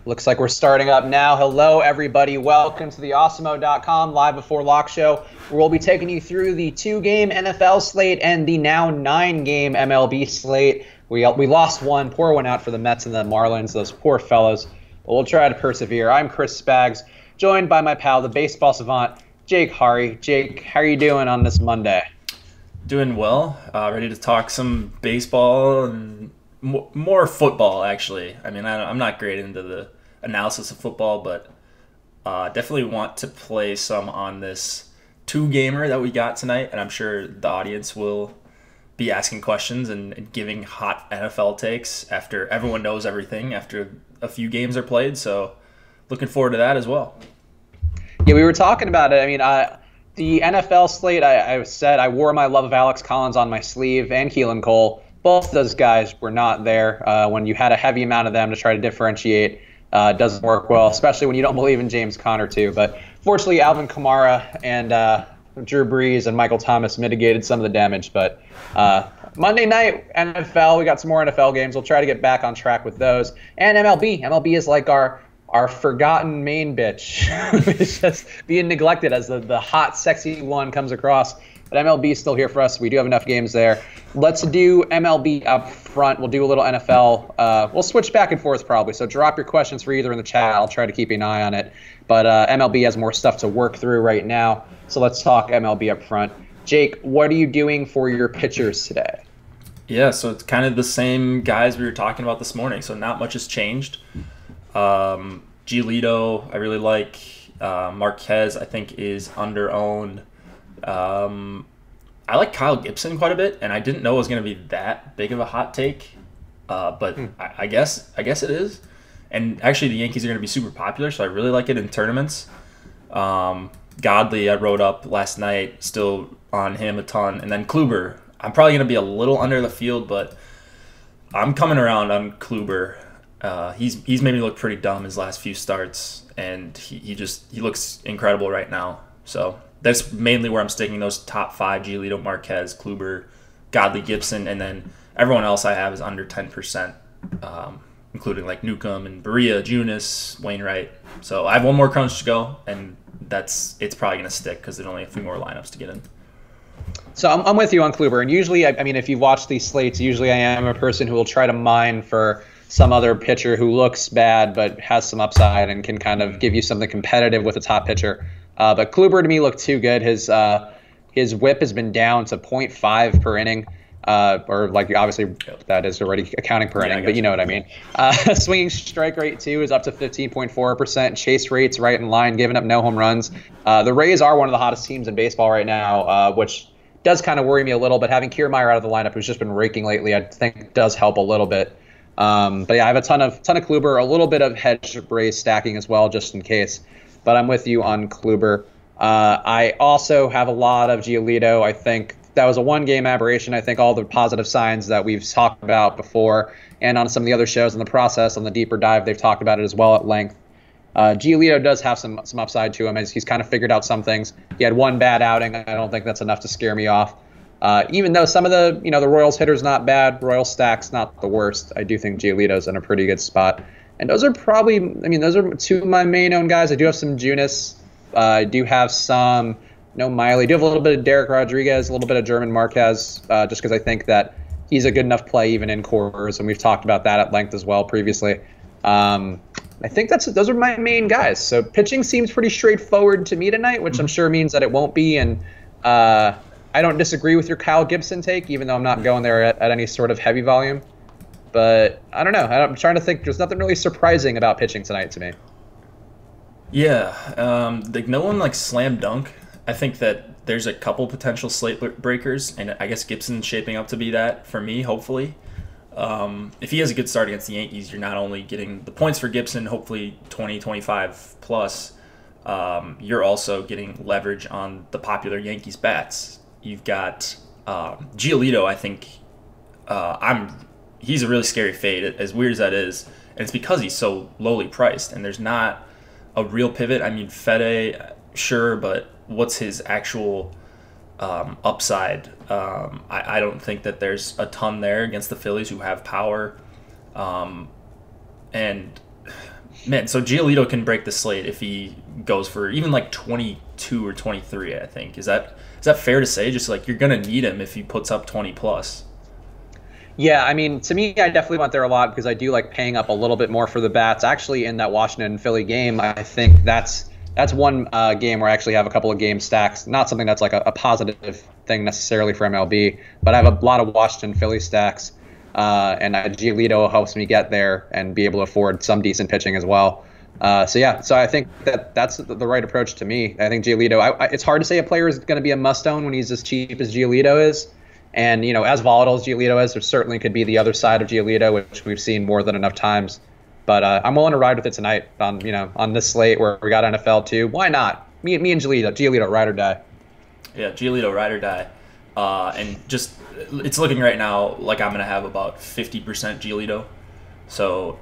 Looks like we're starting up now. Hello, everybody. Welcome to the Awesemo.com live before lock show, where we'll be taking you through the 2-game NFL slate and the now 9-game MLB slate. We lost one, poor one out for the Mets and the Marlins, those poor fellows. But we'll try to persevere. I'm Chris Spags, joined by my pal, the baseball savant, Jake Hari. Jake, how are you doing on this Monday? Doing well. Ready to talk some baseball and more football, actually. I mean, I'm not great into the analysis of football, but definitely want to play some on this 2-gamer that we got tonight, and I'm sure the audience will be asking questions and giving hot NFL takes after everyone knows everything after a few games are played, so looking forward to that as well. Yeah, we were talking about it. I mean, the NFL slate, I said I wore my love of Alex Collins on my sleeve and Keelan Cole. Both those guys were not there when you had a heavy amount of them to try to differentiate. It doesn't work well, especially when you don't believe in James Conner, too. But fortunately, Alvin Kamara and Drew Brees and Michael Thomas mitigated some of the damage. But Monday night, NFL, we got some more NFL games. We'll try to get back on track with those. And MLB. MLB is like our forgotten main bitch. It's just being neglected as the hot, sexy one comes across. But MLB is still here for us. We do have enough games there. Let's do MLB up front. We'll do a little NFL. We'll switch back and forth probably. So drop your questions for either in the chat. I'll try to keep an eye on it. But MLB has more stuff to work through right now. So let's talk MLB up front. Jake, what are you doing for your pitchers today? Yeah, so it's kind of the same guys we were talking about this morning. So not much has changed. Giolito, I really like. Marquez, I think, is under-owned. I like Kyle Gibson quite a bit, and I didn't know it was going to be that big of a hot take, but I guess it is. And actually, the Yankees are going to be super popular, so I really like it in tournaments. Godley, I wrote up last night, still on him a ton, and then Kluber. I'm probably going to be a little under the field, but I'm coming around on Kluber. He's made me look pretty dumb his last few starts, and he looks incredible right now. So that's mainly where I'm sticking, those top 5: Giolito, Marquez, Kluber, Godley, Gibson, and then everyone else I have is under 10%, including like Newcomb and Berea, Junis, Wainwright. So I have one more crunch to go, and it's probably going to stick because there's only a few more lineups to get in. So I'm with you on Kluber, and usually, I mean, if you've watched these slates, usually I am a person who will try to mine for some other pitcher who looks bad but has some upside and can kind of give you something competitive with a top pitcher. But Kluber to me looked too good. His whip has been down to 0.5 per inning, or like obviously that is already accounting per inning, but you know what I mean. Swinging strike rate too is up to 15.4%. Chase rate's right in line, giving up no home runs. The Rays are one of the hottest teams in baseball right now, which does kind of worry me a little. But having Kiermaier out of the lineup, who's just been raking lately, I think does help a little bit. But yeah, I have a ton of Kluber, a little bit of hedge Rays stacking as well, just in case. But I'm with you on Kluber. I also have a lot of Giolito. I think that was a 1-game aberration. I think all the positive signs that we've talked about before and on some of the other shows in the process, on the deeper dive, they've talked about it as well at length. Giolito does have some upside to him as he's kind of figured out some things. He had one bad outing. I don't think that's enough to scare me off. Even though some of the Royals hitters not bad, Royals stack's not the worst. I do think Giolito's in a pretty good spot. And those are probably, those are 2 of my main owned guys. I do have some Junis. I do have some, Miley. I do have a little bit of Derek Rodriguez, a little bit of German Marquez, just because I think that he's a good enough play even in cores, and we've talked about that at length as well previously. I think those are my main guys. So pitching seems pretty straightforward to me tonight, which I'm sure means that it won't be. And I don't disagree with your Kyle Gibson take, even though I'm not going there at any sort of heavy volume. But I don't know. I'm trying to think. There's nothing really surprising about pitching tonight to me. Yeah, no one slam dunk. I think that there's a couple potential slate breakers, and I guess Gibson's shaping up to be that for me, hopefully. If he has a good start against the Yankees, you're not only getting the points for Gibson, hopefully 20, 25 plus, you're also getting leverage on the popular Yankees bats. You've got Giolito, I think he's a really scary fade, as weird as that is, and it's because he's so lowly priced, and there's not a real pivot. I mean, Fede, sure, but what's his actual upside? I don't think that there's a ton there against the Phillies, who have power, and Man, so Giolito can break the slate if he goes for even like 22 or 23, I think. Is that fair to say? Just like you're going to need him if he puts up 20 plus. Yeah, I mean, to me, I definitely went there a lot because I do like paying up a little bit more for the bats. Actually, in that Washington and Philly game, I think that's one game where I actually have a couple of game stacks. Not something that's like a positive thing necessarily for MLB, but I have a lot of Washington Philly stacks, and Giolito helps me get there and be able to afford some decent pitching as well. So I think that's the right approach to me. I think Giolito. It's hard to say a player is going to be a must-own when he's as cheap as Giolito is. And, as volatile as Giolito is, there certainly could be the other side of Giolito, which we've seen more than enough times. But I'm willing to ride with it tonight on this slate where we got NFL too. Why not? Me and Giolito, ride or die. Yeah, Giolito, ride or die. And just it's looking right now like I'm going to have about 50% Giolito. So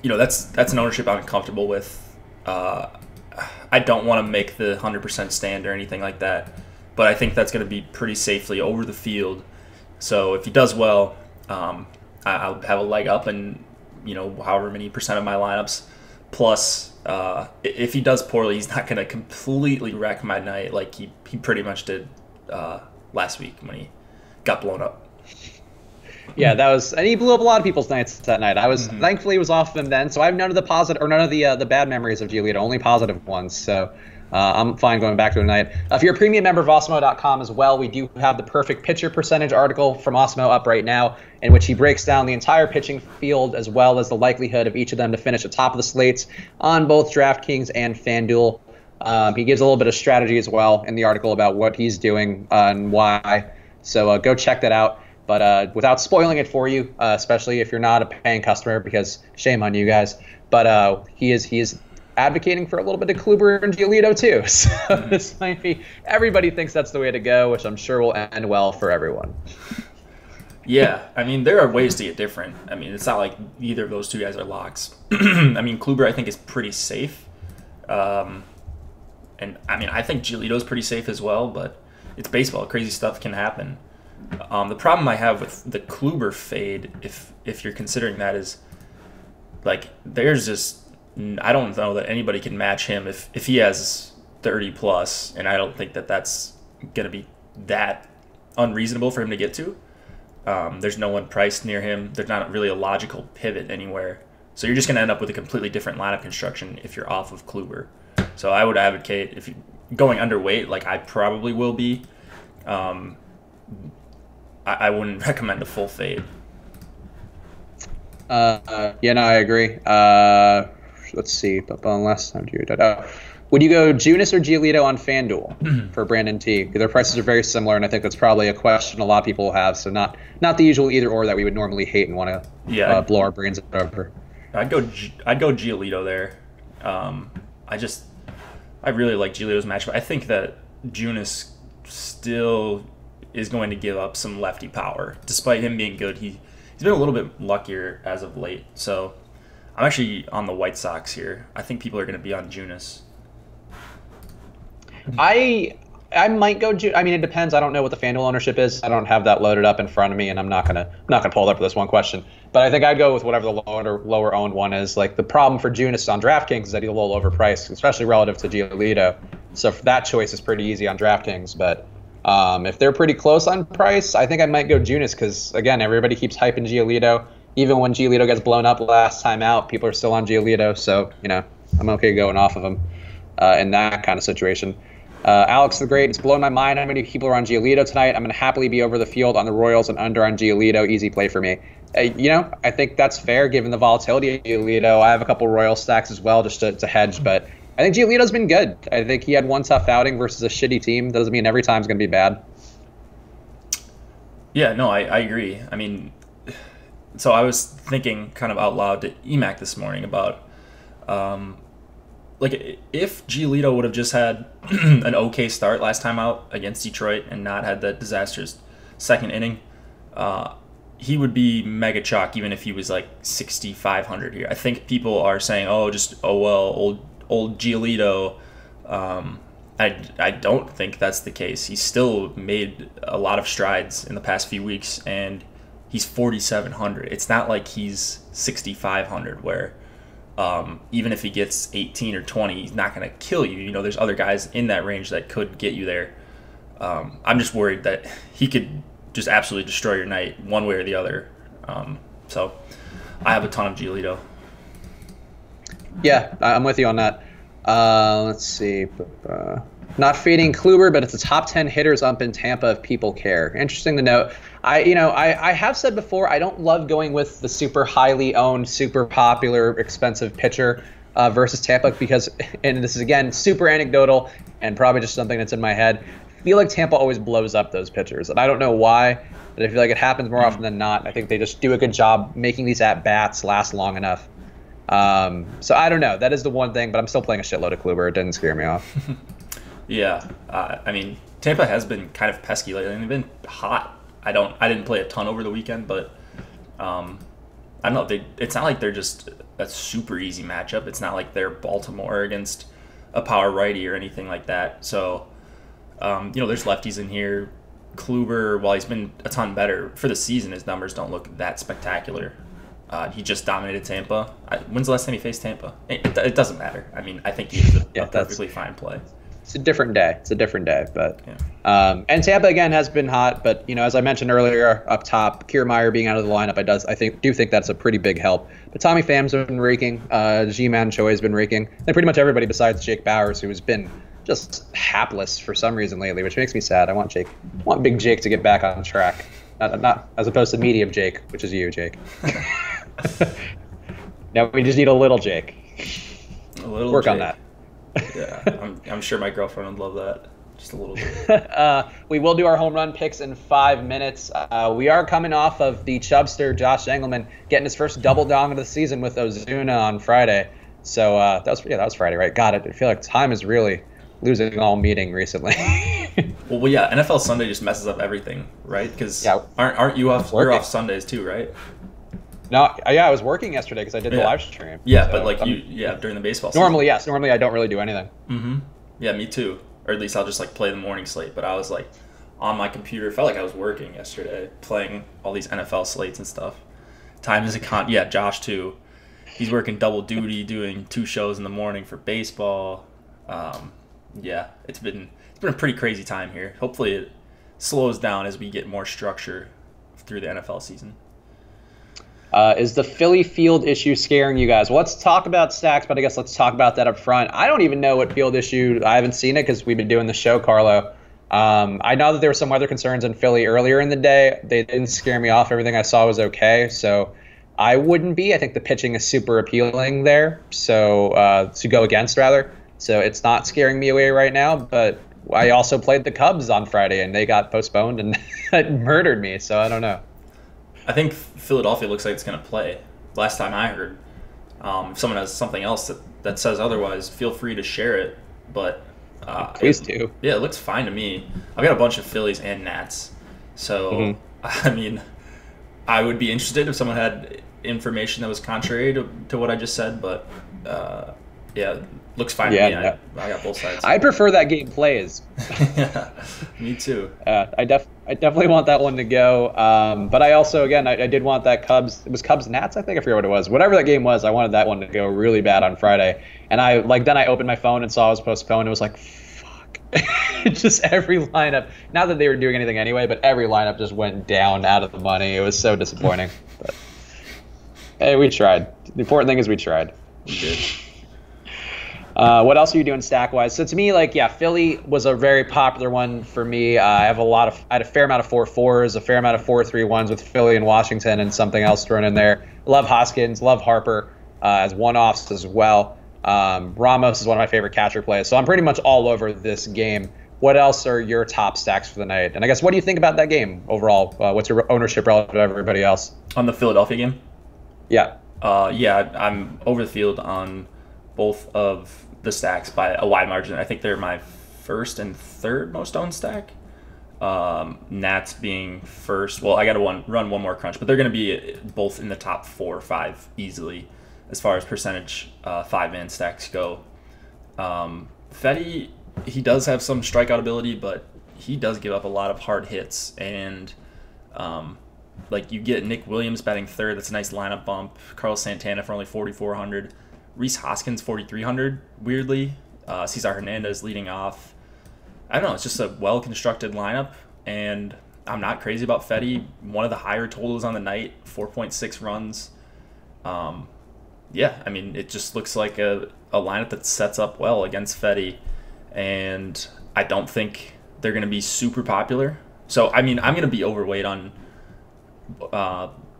that's an ownership I'm comfortable with. I don't want to make the 100% stand or anything like that. But I think that's going to be pretty safely over the field. So if he does well, I'll have a leg up in, however many percent of my lineups. Plus, if he does poorly, he's not going to completely wreck my night like he pretty much did last week when he got blown up. Yeah, and he blew up a lot of people's nights that night. Thankfully, it was off him then, so I have none of the bad memories of Giolito, only positive ones. So. I'm fine going back to it tonight. If you're a premium member of Osmo.com as well, we do have the perfect pitcher percentage article from Osmo up right now, in which he breaks down the entire pitching field as well as the likelihood of each of them to finish at top of the slates on both DraftKings and FanDuel. He gives a little bit of strategy as well in the article about what he's doing and why. So go check that out. But without spoiling it for you, especially if you're not a paying customer, because shame on you guys. But he is advocating for a little bit of Kluber and Giolito too. So this might be, everybody thinks that's the way to go, which I'm sure will end well for everyone. Yeah, I mean, there are ways to get different. I mean, it's not like either of those two guys are locks. I mean, Kluber I think is pretty safe. And I mean, I think Giolito's pretty safe as well, but it's baseball. Crazy stuff can happen. The problem I have with the Kluber fade, if you're considering that, is like there's just, I don't know that anybody can match him if he has 30 plus, and I don't think that's going to be that unreasonable for him to get to. There's no one priced near him. There's not really a logical pivot anywhere. So you're just going to end up with a completely different lineup construction if you're off of Kluber. So I would advocate, if you're going underweight, like I probably will be, I wouldn't recommend a full fade. I agree. Let's see. But last time would you go Junis or Giolito on FanDuel for Brandon T? Their prices are very similar, and I think that's probably a question a lot of people have. So not the usual either or that we would normally hate and want to blow our brains over. I'd go Giolito there. I really like Giolito's matchup. I think that Junis still is going to give up some lefty power, despite him being good. He's been a little bit luckier as of late, so. I'm actually on the White Sox here. I think people are going to be on Junis. I might go. I mean, it depends. I don't know what the FanDuel ownership is. I don't have that loaded up in front of me, and I'm not gonna pull it up for this one question. But I think I'd go with whatever the lower owned one is. Like the problem for Junis on DraftKings is that he's a little overpriced, especially relative to Giolito. So that choice is pretty easy on DraftKings. But if they're pretty close on price, I think I might go Junis because again, everybody keeps hyping Giolito. Even when Giolito gets blown up last time out, people are still on Giolito. So, I'm okay going off of him in that kind of situation. Alex the Great, it's blown my mind how many people are on Giolito tonight. I'm going to happily be over the field on the Royals and under on Giolito. Easy play for me. I think that's fair given the volatility of Giolito. I have a couple Royal stacks as well just to hedge. But I think Giolito's been good. I think he had one tough outing versus a shitty team. That doesn't mean every time's going to be bad. Yeah, no, I agree. I mean, so I was thinking kind of out loud to EMAC this morning about, if Giolito would have just had an okay start last time out against Detroit and not had that disastrous second inning, he would be mega chalk even if he was like 6,500 here. I think people are saying, old Giolito. I don't think that's the case. He's still made a lot of strides in the past few weeks, and he's 4,700. It's not like he's 6,500 where Even if he gets 18 or 20, he's not going to kill you. There's other guys in that range that could get you there. I'm just worried that he could just absolutely destroy your night one way or the other. So I have a ton of Giolito. Yeah, I'm with you on that. Let's see. Not fading Kluber, but it's the top 10 hitters up in Tampa if people care. Interesting to note. I have said before, I don't love going with the super highly owned, super popular, expensive pitcher versus Tampa because, and this is again super anecdotal and probably just something that's in my head, I feel like Tampa always blows up those pitchers. And I don't know why, but I feel like it happens more often than not. I think they just do a good job making these at-bats last long enough. So I don't know. That is the one thing, but I'm still playing a shitload of Kluber. It didn't scare me off. Yeah. I mean, Tampa has been kind of pesky lately, and they've been hot. I didn't play a ton over the weekend, but I don't know. It's not like they're just a super easy matchup. It's not like they're Baltimore against a power righty or anything like that. So, there's lefties in here. Kluber, while he's been a ton better for the season, his numbers don't look that spectacular. He just dominated Tampa. When's the last time he faced Tampa? It doesn't matter. I mean, I think he's a perfectly fine play. It's a different day. But and Tampa again has been hot. But as I mentioned earlier up top, Kiermaier being out of the lineup, I do think that's a pretty big help. But Tommy Pham's been raking. Ji-Man Choi has been raking. And pretty much everybody besides Jake Bauers, who has been just hapless for some reason lately, which makes me sad. I want Big Jake to get back on track. Not as opposed to medium Jake, which is you, Jake. Now we just need a little Jake. Work Jake. On that. Yeah, I'm sure my girlfriend would love that. Just a little bit. We will do our home run picks in 5 minutes. We are coming off of the Chubster, Josh Engelman, getting his first double dong of the season with Ozuna on Friday. So that was Friday, right? Got it. I feel like time is really losing all meaning recently. Well, yeah, NFL Sunday just messes up everything, right? Because aren't you off? You're off Sundays too, right? No, I was working yesterday because I did the live stream. Yeah, so, but like during the baseball season. Normally, yes. Normally, I don't really do anything. Mm-hmm. Yeah, me too. Or at least I'll just play the morning slate. But I was on my computer. Felt like I was working yesterday, playing all these NFL slates and stuff. Time is a Yeah, Josh too. He's working double duty, doing 2 shows in the morning for baseball. Yeah, it's been a pretty crazy time here. Hopefully, it slows down as we get more structure through the NFL season. Is the Philly field issue scaring you guys? Well, let's talk about stacks, but I guess let's talk about that up front. I don't even know what field issue. I haven't seen it because we've been doing the show, Carlo. I know that there were some weather concerns in Philly earlier in the day. They didn't scare me off. Everything I saw was okay. So I wouldn't be. I think the pitching is super appealing there. So to go against, rather. So it's not scaring me away right now. But I also played the Cubs on Friday, and they got postponed, and it murdered me. So I don't know. I think Philadelphia looks like it's going to play. Last time I heard, if someone has something else that says otherwise, feel free to share it. But please do. Yeah, it looks fine to me. I've got a bunch of Phillies and Nats, so I mean, I would be interested if someone had information that was contrary to what I just said. But yeah, looks fine to me. No. I got both sides. I prefer that game plays. Yeah, me too. I definitely want that one to go. But I also, again, I did want that Cubs. It was Cubs Nats, I think. I forget what it was. Whatever that game was, I wanted that one to go really bad on Friday. And then I opened my phone and saw it was postponed. It was like, fuck. Just every lineup. Not that they were doing anything anyway, but every lineup just went down out of the money. It was so disappointing. But hey, we tried. The important thing is we tried. We did. What else are you doing stack-wise? So to me, Philly was a very popular one for me. I had a fair amount of 4-4s, a fair amount of 4-3-1s with Philly and Washington and something else thrown in there. Love Hoskins, love Harper as one-offs as well. Ramos is one of my favorite catcher plays. So I'm pretty much all over this game. What else are your top stacks for the night? And I guess what do you think about that game overall? What's your ownership relative to everybody else? On the Philadelphia game? Yeah. I'm over the field on both of the stacks by a wide margin. I think they're my first and third most owned stack. Nats being first. Well, I got to run one more crunch, but they're going to be both in the top 4 or 5 easily as far as percentage 5-man stacks go. Fetty, he does have some strikeout ability, but he does give up a lot of hard hits. And you get Nick Williams batting third. That's a nice lineup bump. Carlos Santana for only 4,400. Rhys Hoskins 4,300. Weirdly, Cesar Hernandez leading off. I don't know. It's just a well-constructed lineup, and I'm not crazy about Fetty. One of the higher totals on the night, 4.6 runs. Yeah, I mean, it just looks like a lineup that sets up well against Fetty, and I don't think they're going to be super popular. So, I mean, I'm going to be overweight on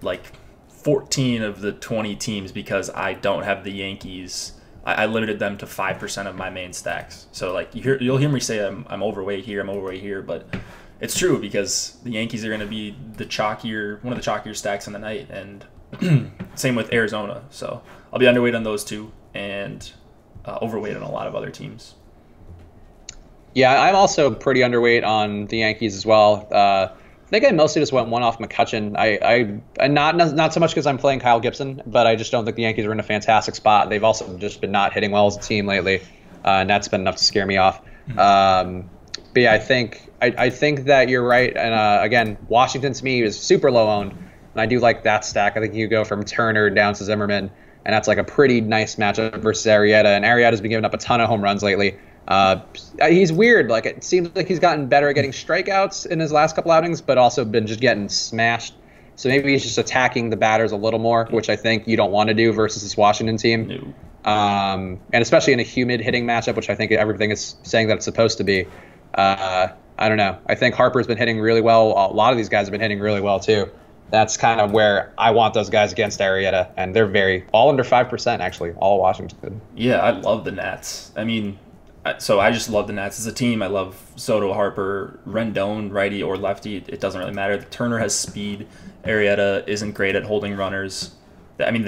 like 14 of the 20 teams because I don't have the Yankees. I limited them to 5% of my main stacks. So, like, you'll hear me say I'm overweight here, but it's true because the Yankees are going to be one of the chalkier stacks in the night, and same with Arizona. So I'll be underweight on those two and overweight on a lot of other teams. Yeah, I'm also pretty underweight on the Yankees as well. I think I mostly just went one off McCutchen. I not so much because I'm playing Kyle Gibson, but I just don't think the Yankees are in a fantastic spot. They've also just been not hitting well as a team lately, and that's been enough to scare me off. But yeah, I think that you're right. And again, Washington to me is super low owned, and I do like that stack. I think you go from Turner down to Zimmerman, and that's like a pretty nice matchup versus Arrieta. And Arrieta's been giving up a ton of home runs lately. He's weird. Like, it seems like he's gotten better at getting strikeouts in his last couple outings, but also been just getting smashed. So maybe he's just attacking the batters a little more, which I think you don't want to do versus this Washington team. No. And especially in a humid hitting matchup, which I think everything is saying that it's supposed to be. I don't know. I think Harper's been hitting really well. A lot of these guys have been hitting really well too. That's kind of where I want those guys against Arrieta, and they're all under 5% actually, all Washington. Yeah, I love the Nats. I mean, so I just love the Nats as a team. I love Soto, Harper, Rendon, righty or lefty. It doesn't really matter. Turner has speed. Arrieta isn't great at holding runners. I mean,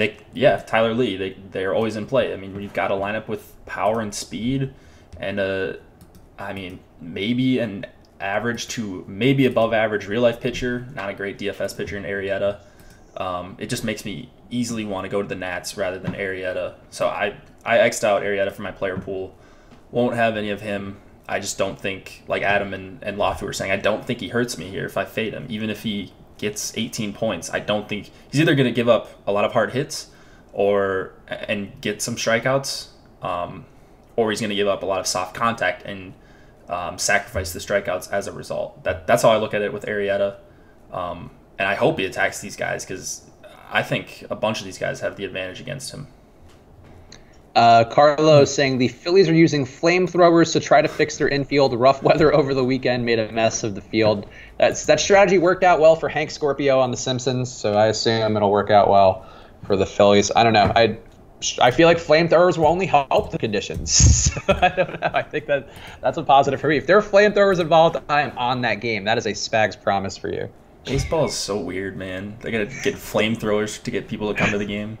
Tyler Lee, they're always in play. I mean, when you've got a lineup with power and speed and maybe an average to maybe above average real life pitcher, not a great DFS pitcher in Arrieta. It just makes me easily want to go to the Nats rather than Arrieta. So I X'd out Arrieta from my player pool. Won't have any of him. I just don't think, like Adam and Lofty were saying, I don't think he hurts me here if I fade him. Even if he gets 18 points, I don't think he's either going to give up a lot of hard hits and get some strikeouts, or he's going to give up a lot of soft contact and sacrifice the strikeouts as a result. That's how I look at it with Arrieta, and I hope he attacks these guys because I think a bunch of these guys have the advantage against him. Carlos saying the Phillies are using flamethrowers to try to fix their infield. Rough weather over the weekend made a mess of the field. That strategy worked out well for Hank Scorpio on The Simpsons, so I assume it'll work out well for the Phillies. I don't know. I feel like flamethrowers will only help the conditions. So I don't know. I think that's a positive for me. If there are flamethrowers involved, I am on that game. That is a Spags promise for you. Baseball is so weird, man. They gotta get flamethrowers to get people to come to the game.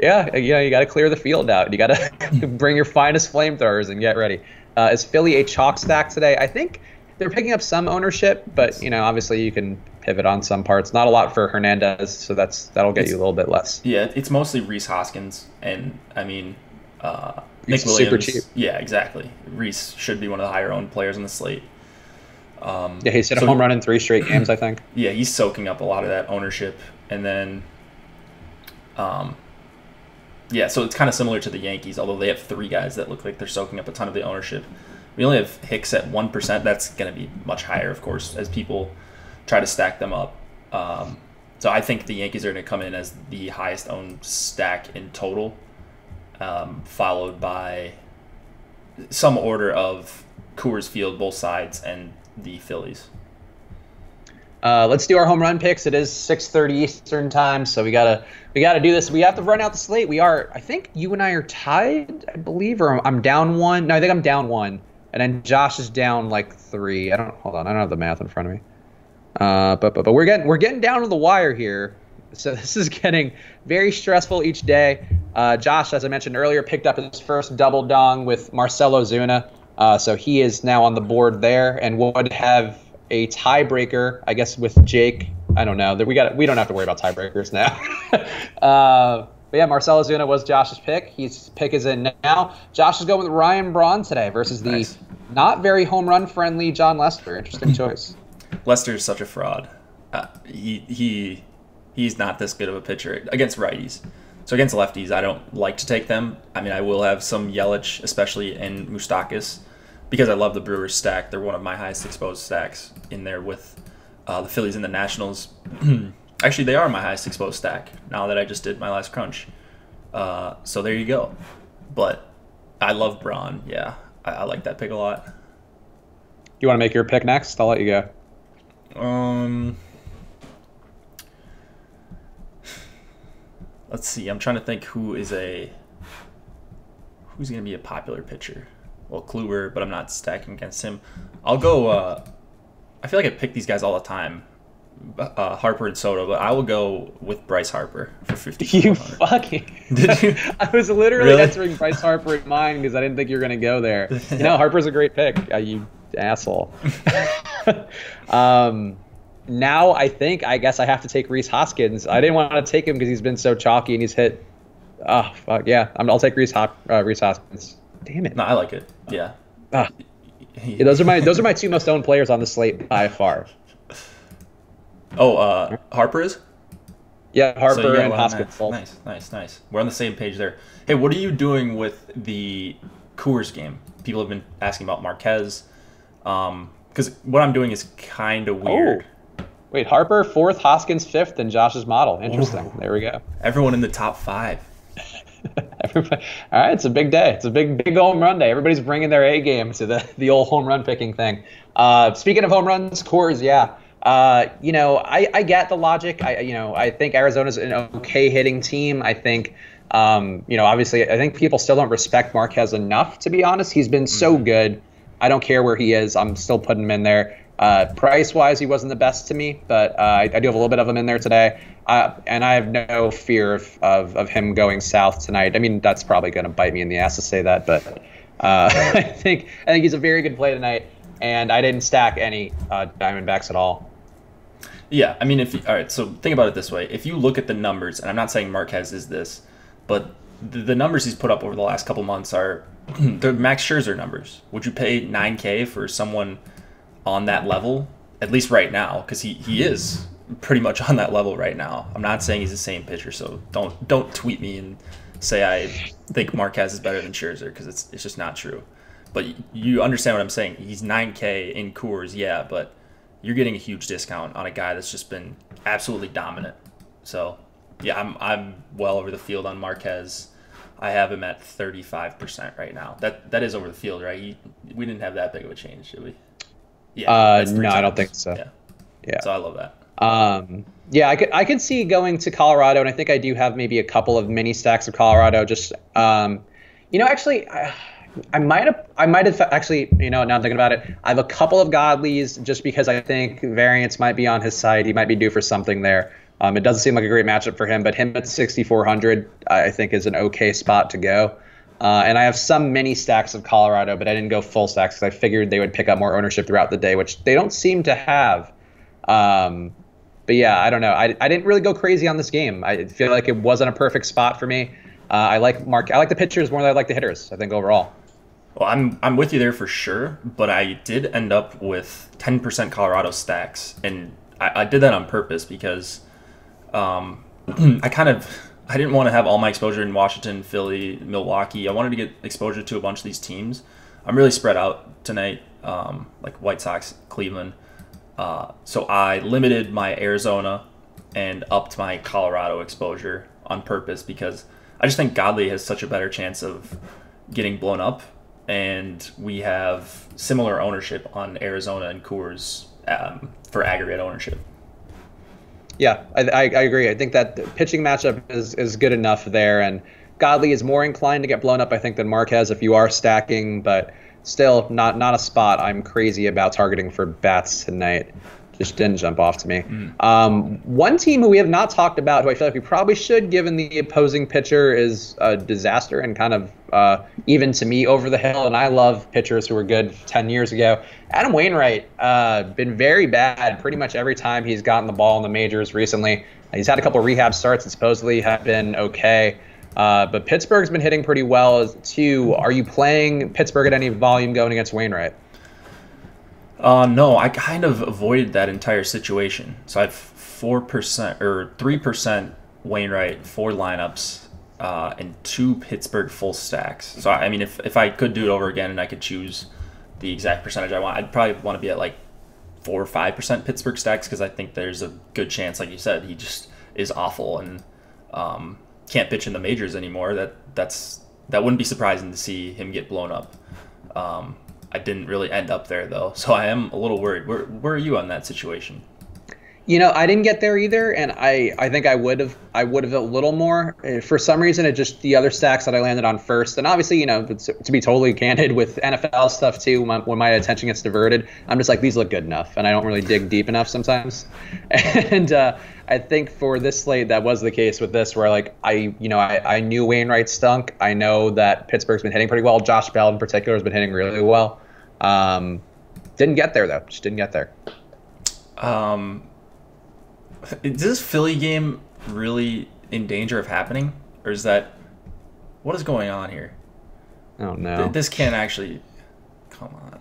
Yeah, you got to clear the field out. You got to bring your finest flamethrowers and get ready. Is Philly a chalk stack today? I think they're picking up some ownership, but obviously you can pivot on some parts. Not a lot for Hernandez, so that'll get you a little bit less. Yeah, it's mostly Rhys Hoskins, and I mean Nick Williams. Super cheap. Yeah, exactly. Rhys should be one of the higher owned players on the slate. He's hit a home run in 3 straight games, I think. Yeah, he's soaking up a lot of that ownership, and then. So it's kind of similar to the Yankees, although they have 3 guys that look like they're soaking up a ton of the ownership. We only have Hicks at 1%. That's going to be much higher, of course, as people try to stack them up. So I think the Yankees are going to come in as the highest owned stack in total, followed by some order of Coors Field, both sides, and the Phillies. Let's do our home run picks. It is 6:30 Eastern time, so we gotta do this. We have to run out the slate. I think you and I are tied, I believe, or I'm down 1. No, I think I'm down 1, and then Josh is down like 3. Hold on, I don't have the math in front of me. But we're getting down to the wire here. So this is getting very stressful each day. Josh, as I mentioned earlier, picked up his first double dong with Marcell Ozuna, so he is now on the board there, and would have a tiebreaker, I guess, with Jake. I don't know. We don't have to worry about tiebreakers now. But yeah, Marcell Ozuna was Josh's pick. His pick is in now. Josh is going with Ryan Braun today versus the not very home run friendly John Lester. Interesting choice. Lester is such a fraud. He's not this good of a pitcher against righties. So against lefties, I don't like to take them. I mean, I will have some Yelich, especially in Moustakas, because I love the Brewers stack. They're one of my highest exposed stacks in there with the Phillies and the Nationals. Actually, they are my highest exposed stack now that I just did my last crunch. So there you go. But I love Braun. Yeah, I like that pick a lot. You want to make your pick next? I'll let you go. Let's see. I'm trying to think who's going to be a popular pitcher. Well, Kluber, but I'm not stacking against him. I'll go. I feel like I pick these guys all the time, Harper and Soto, but I will go with Bryce Harper for 50. You fucking did you? I was literally Really? answering Bryce Harper in mine because I didn't think you were going to go there. You know, Harper's a great pick. You asshole. Now I guess I have to take Rhys Hoskins. I didn't want to take him because he's been so chalky and he's hit. Oh fuck yeah! I'll take Rhys Hoskins. Damn it. No, I like it. Yeah. Yeah, those are my two most owned players on the slate by far. Oh, Harper is? Yeah, Harper So you got a and lot of Hoskins. Nice. We're on the same page there. Hey, what are you doing with the Coors game? People have been asking about Marquez. Because what I'm doing is kind of weird. Oh. Wait, Harper 4th, Hoskins 5th, and Josh's model. Interesting. Ooh. There we go. Everyone in the top 5. Everybody, all right, it's a big day. It's a big home run day. Everybody's bringing their A game to the old home run picking thing. Speaking of home runs, Coors, yeah. I get the logic. I think Arizona's an okay hitting team. I think, obviously, I think people still don't respect Marquez enough, to be honest. He's been so good. I don't care where he is. I'm still putting him in there. Price-wise, he wasn't the best to me, but I do have a little bit of him in there today. And I have no fear of him going south tonight. I mean, that's probably going to bite me in the ass to say that, but I think he's a very good play tonight, and I didn't stack any Diamondbacks at all. Yeah, I mean, all right, so think about it this way. If you look at the numbers, and I'm not saying Marquez is this, but the numbers he's put up over the last couple months are the Max Scherzer numbers. Would you pay $9K for someone on that level, at least right now? Because he is pretty much on that level right now. I'm not saying he's the same pitcher, so don't tweet me and say I think Marquez is better than Scherzer, because it's just not true. But you understand what I'm saying. He's $9K in Coors, yeah, but you're getting a huge discount on a guy that's just been absolutely dominant. So yeah, I'm well over the field on Marquez. I have him at 35% right now. That is over the field, right? We didn't have that big of a change, did we? Yeah. No, I don't think so. Yeah. So I love that. Yeah, I could see going to Colorado, and I think I do have maybe a couple of mini stacks of Colorado. Just actually, I might have actually, now I'm thinking about it, I have a couple of Godleys just because I think variance might be on his side. He might be due for something there. It doesn't seem like a great matchup for him, but him at 6,400 I think is an okay spot to go. And I have some mini stacks of Colorado, but I didn't go full stacks because I figured they would pick up more ownership throughout the day, which they don't seem to have. But yeah, I don't know. I didn't really go crazy on this game. I feel like it wasn't a perfect spot for me. I like the pitchers more than I like the hitters, I think, overall. Well, I'm with you there for sure, but I did end up with 10% Colorado stacks, and I did that on purpose because I didn't want to have all my exposure in Washington, Philly, Milwaukee. I wanted to get exposure to a bunch of these teams. I'm really spread out tonight, like White Sox, Cleveland. So I limited my Arizona and upped my Colorado exposure on purpose because I just think Godley has such a better chance of getting blown up, and we have similar ownership on Arizona and Coors for aggregate ownership. Yeah, I agree. I think that the pitching matchup is good enough there, and Godley is more inclined to get blown up, I think, than Marquez if you are stacking, but still not a spot I'm crazy about targeting for bats tonight. Just didn't jump off to me. One team who we have not talked about, who I feel like we probably should, given the opposing pitcher is a disaster and kind of even to me over the hill, and I love pitchers who were good 10 years ago. Adam Wainwright, been very bad pretty much every time he's gotten the ball in the majors recently. He's had a couple rehab starts and supposedly have been okay. But Pittsburgh's been hitting pretty well too. Are you playing Pittsburgh at any volume going against Wainwright? No, I kind of avoided that entire situation. So I have 4% or 3% Wainwright, 4 lineups. and 2 Pittsburgh full stacks. So I mean, if I could do it over again and I could choose the exact percentage I want, I'd probably want to be at like 4 or 5% Pittsburgh stacks, because I think there's a good chance, like you said, he just is awful and can't pitch in the majors anymore. That wouldn't be surprising to see him get blown up. I didn't really end up there though, so I am a little worried. Where are you on that situation? I didn't get there either, and I think I would have a little more. For some reason, it just the other stacks that I landed on first, and obviously, to be totally candid with NFL stuff too, when my attention gets diverted, I'm just like, these look good enough, and I don't really dig deep enough sometimes. And I think for this slate, that was the case with this, where like I knew Wainwright stunk. I know that Pittsburgh's been hitting pretty well. Josh Bell in particular has been hitting really well. Didn't get there though. Just didn't get there. Is this Philly game really in danger of happening? Or is that... What is going on here? Oh, no. This can't actually... Come on.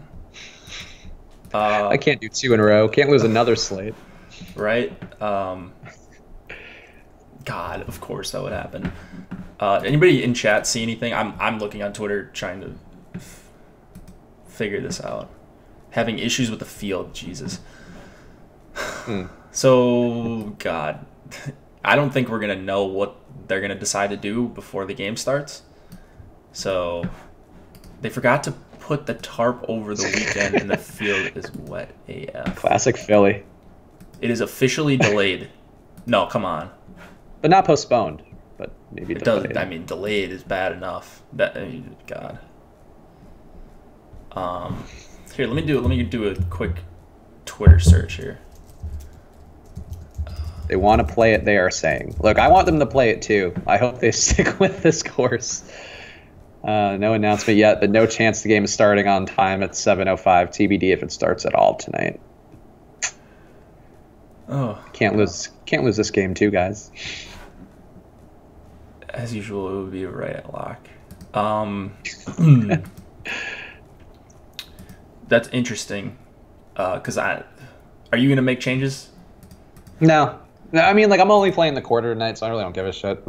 I can't do 2 in a row. Can't lose another slate. Right? God, of course that would happen. Anybody in chat see anything? I'm looking on Twitter trying to figure this out. Having issues with the field. Jesus. So, God, I don't think we're going to know what they're going to decide to do before the game starts. So, they forgot to put the tarp over the weekend and the field is wet AF. Classic Philly. It is officially delayed. No, come on. But not postponed. But maybe delayed. It does. I mean, delayed is bad enough. God. Here, let me do a quick Twitter search here. They want to play it, they are saying. Look, I want them to play it too. I hope they stick with this course. No announcement yet, but no chance the game is starting on time at 7:05. TBD if it starts at all tonight. Oh, can't lose this game too, guys. As usual, it would be right at lock. That's interesting. Are you gonna make changes? No. I mean, like, I'm only playing the quarter tonight, so I really don't give a shit.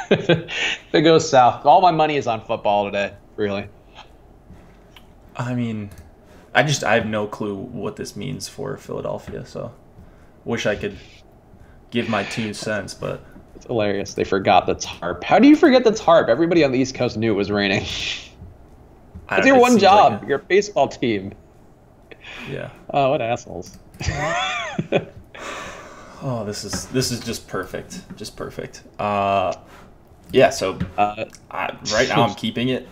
If it goes south, all my money is on football today, really. I mean, I have no clue what this means for Philadelphia, so wish I could give my 2 cents, but... It's hilarious. They forgot the tarp. How do you forget the tarp? Everybody on the East Coast knew it was raining. It's your one job. Like your baseball team. Yeah. Oh, what assholes. Oh, this is just perfect. Just perfect. Yeah, so right now I'm keeping it.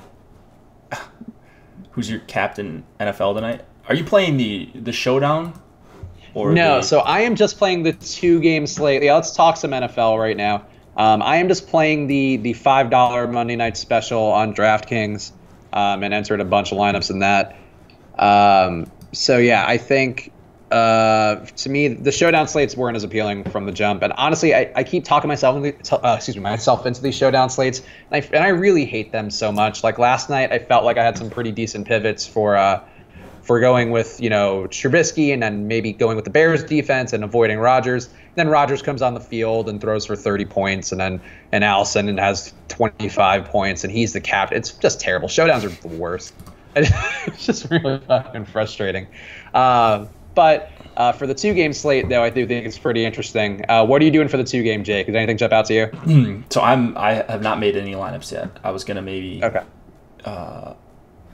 Who's your captain NFL tonight? Are you playing the showdown? Or no, so I am just playing the 2-game slate. Yeah, let's talk some NFL right now. I am just playing the $5 Monday night special on DraftKings and entered a bunch of lineups in that. So yeah, I think to me the showdown slates weren't as appealing from the jump. And honestly, I keep talking myself into these showdown slates, and I really hate them so much. Like last night, I felt like I had some pretty decent pivots for going with Trubisky and then maybe going with the Bears defense and avoiding Rodgers. And then Rodgers comes on the field and throws for 30 points, and Allison has 25 points, and he's the captain. It's just terrible. Showdowns are the worst. It's just really fucking frustrating. But for the 2-game slate, though, I do think it's pretty interesting. What are you doing for the 2-game, Jake? Does anything jump out to you? So I have not made any lineups yet. I was gonna maybe. Okay.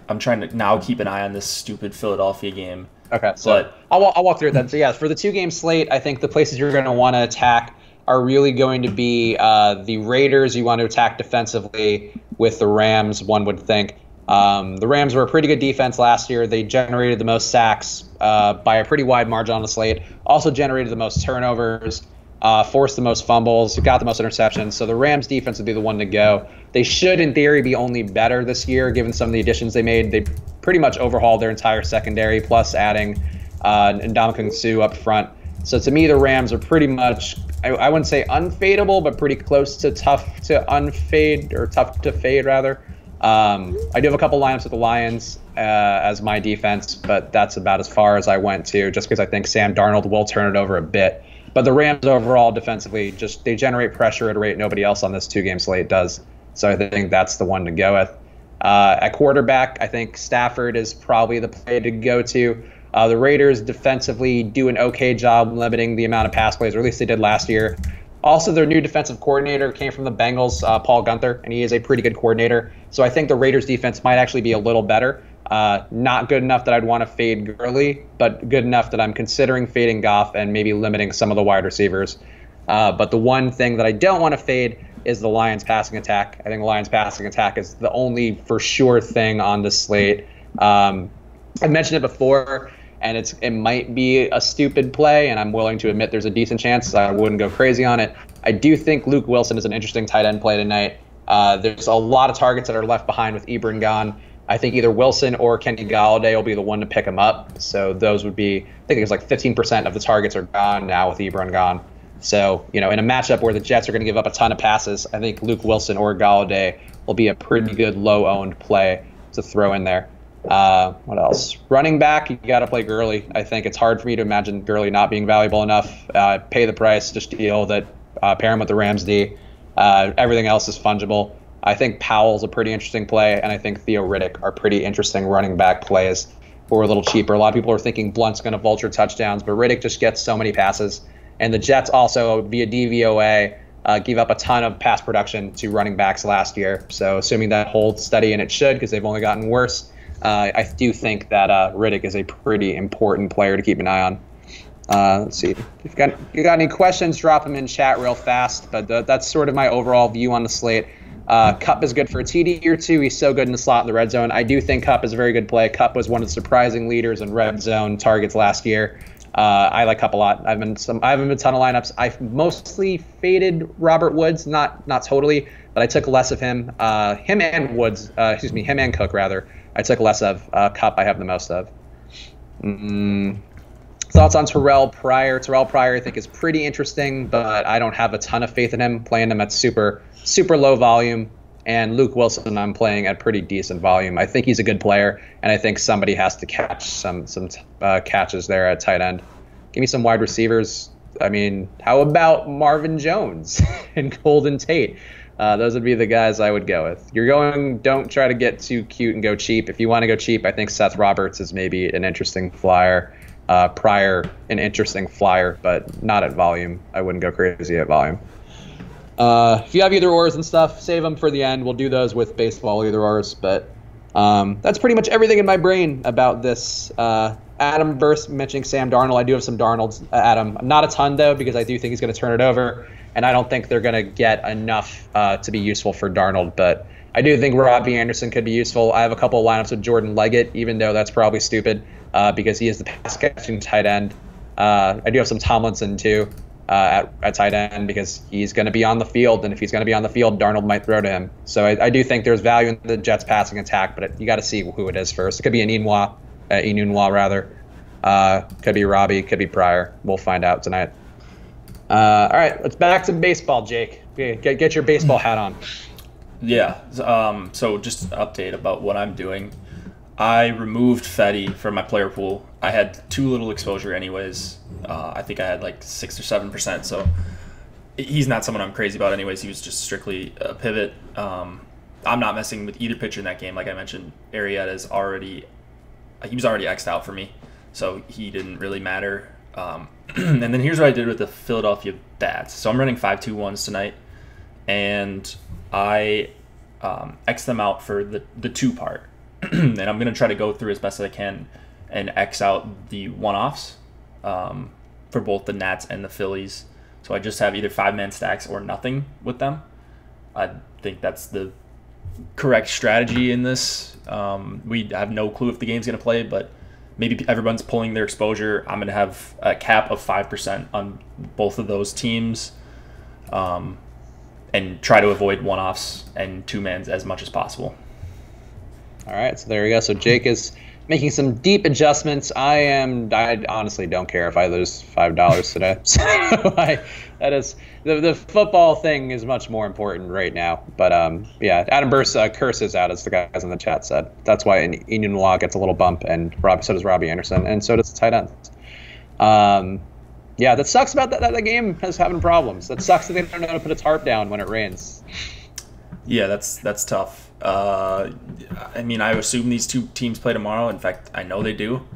I'm trying to now keep an eye on this stupid Philadelphia game. Okay, so I'll walk through it then. So yeah, for the 2-game slate, I think the places you're going to want to attack are really going to be the Raiders. You want to attack defensively with the Rams, one would think. The Rams were a pretty good defense last year. They generated the most sacks by a pretty wide margin on the slate. Also generated the most turnovers, forced the most fumbles, got the most interceptions. So the Rams defense would be the one to go. They should, in theory, be only better this year, given some of the additions they made. They pretty much overhauled their entire secondary, plus adding Ndamukong Suh up front. So to me, the Rams are pretty much, I wouldn't say unfadeable, but pretty close to tough to unfade, or tough to fade, rather. I do have a couple lineups with the Lions as my defense, but that's about as far as I went to, just because I think Sam Darnold will turn it over a bit. But the Rams overall defensively, they generate pressure at a rate nobody else on this 2-game slate does. So I think that's the one to go with. At quarterback, I think Stafford is probably the play to go to. The Raiders defensively do an okay job limiting the amount of pass plays, or at least they did last year. Also, their new defensive coordinator came from the Bengals, Paul Gunther, and he is a pretty good coordinator. So I think the Raiders defense might actually be a little better. Not good enough that I'd want to fade Gurley, but good enough that I'm considering fading Goff and maybe limiting some of the wide receivers. But the one thing that I don't want to fade is the Lions passing attack. I think the Lions passing attack is the only for sure thing on the slate. I mentioned it before, and it might be a stupid play, and I'm willing to admit there's a decent chance. I wouldn't go crazy on it. I do think Luke Wilson is an interesting tight end play tonight. There's a lot of targets that are left behind with Ebron gone. I think either Wilson or Kenny Galladay will be the one to pick him up. So those would be, I think it's like 15% of the targets are gone now with Ebron gone. So, in a matchup where the Jets are going to give up a ton of passes, I think Luke Wilson or Galladay will be a pretty good low-owned play to throw in there. What else? Running back, you got to play Gurley. I think it's hard for me to imagine Gurley not being valuable enough. Pay the price, just deal that, pair him with the Rams D. Everything else is fungible. I think Powell's a pretty interesting play, and I think Theo Riddick are pretty interesting running back plays who are a little cheaper. A lot of people are thinking Blunt's going to vulture touchdowns, but Riddick just gets so many passes. And the Jets also, via DVOA, gave up a ton of pass production to running backs last year. So assuming that holds steady, and it should because they've only gotten worse, I do think that Riddick is a pretty important player to keep an eye on. Let's see. If you got any questions, drop them in chat real fast. But that's sort of my overall view on the slate. Kupp is good for a TD or two. He's so good in the slot in the red zone. I do think Kupp is a very good play. Kupp was one of the surprising leaders in red zone targets last year. I like Kupp a lot. I haven't been a ton of lineups. I've mostly faded Robert Woods, not totally, but I took less of him. Him and Cook rather. I took less of. Kupp I have the most of. Thoughts on Terrell Pryor? Terrell Pryor I think is pretty interesting, but I don't have a ton of faith in him. Playing him at super low volume. And Luke Wilson I'm playing at pretty decent volume. I think he's a good player, and I think somebody has to catch some catches there at tight end. Give me some wide receivers. I mean, how about Marvin Jones and Golden Tate? Those would be the guys I would go with. Don't try to get too cute and go cheap. If you want to go cheap, I think Seth Roberts is maybe an interesting flyer. Pryor, an interesting flyer, but not at volume. I wouldn't go crazy at volume. If you have either ors and stuff, save them for the end. We'll do those with baseball either ors. But that's pretty much everything in my brain about this. Adam Burst mentioning Sam Darnold. I do have some Darnolds, Adam. Not a ton, though, because I do think he's going to turn it over. And I don't think they're going to get enough to be useful for Darnold. But I do think Robbie Anderson could be useful. I have a couple of lineups with Jordan Leggett, even though that's probably stupid because he is the pass-catching tight end. I do have some Tomlinson, too. At tight end because he's going to be on the field, and if he's going to be on the field, Darnold might throw to him. So I do think there's value in the Jets passing attack, but you got to see who it is first. It could be an Enunwa rather. Could be Robbie, could be Pryor. We'll find out tonight. All right, let's back to baseball, Jake. Get your baseball hat on. Yeah. So just an update about what I'm doing. I removed Fetty from my player pool. I had too little exposure anyways. I think I had like 6 or 7%. So he's not someone I'm crazy about anyways. He was just strictly a pivot. I'm not messing with either pitcher in that game. Like I mentioned, Arrieta was already X'd out for me. So he didn't really matter. And then here's what I did with the Philadelphia bats. So I'm running 5-2-1s tonight. And I X them out for the two part. And I'm going to try to go through as best as I can and X out the one-offs for both the Nats and the Phillies. So I just have either 5-man stacks or nothing with them. I think that's the correct strategy in this. We have no clue if the game's going to play, but maybe everyone's pulling their exposure. I'm going to have a cap of 5% on both of those teams and try to avoid one-offs and two-mans as much as possible. All right, so there we go. So Jake is making some deep adjustments. I honestly don't care if I lose $5 today. So that is the football thing is much more important right now. But yeah, Adam Burst curses out, as the guys in the chat said. That's why Enunwa gets a little bump, and so does Robbie Anderson, and so does the tight ends. Yeah, that sucks about that the game is having problems. That sucks that they don't know how to put a tarp down when it rains. Yeah, that's tough. I mean, I assume these two teams play tomorrow. In fact, I know they do.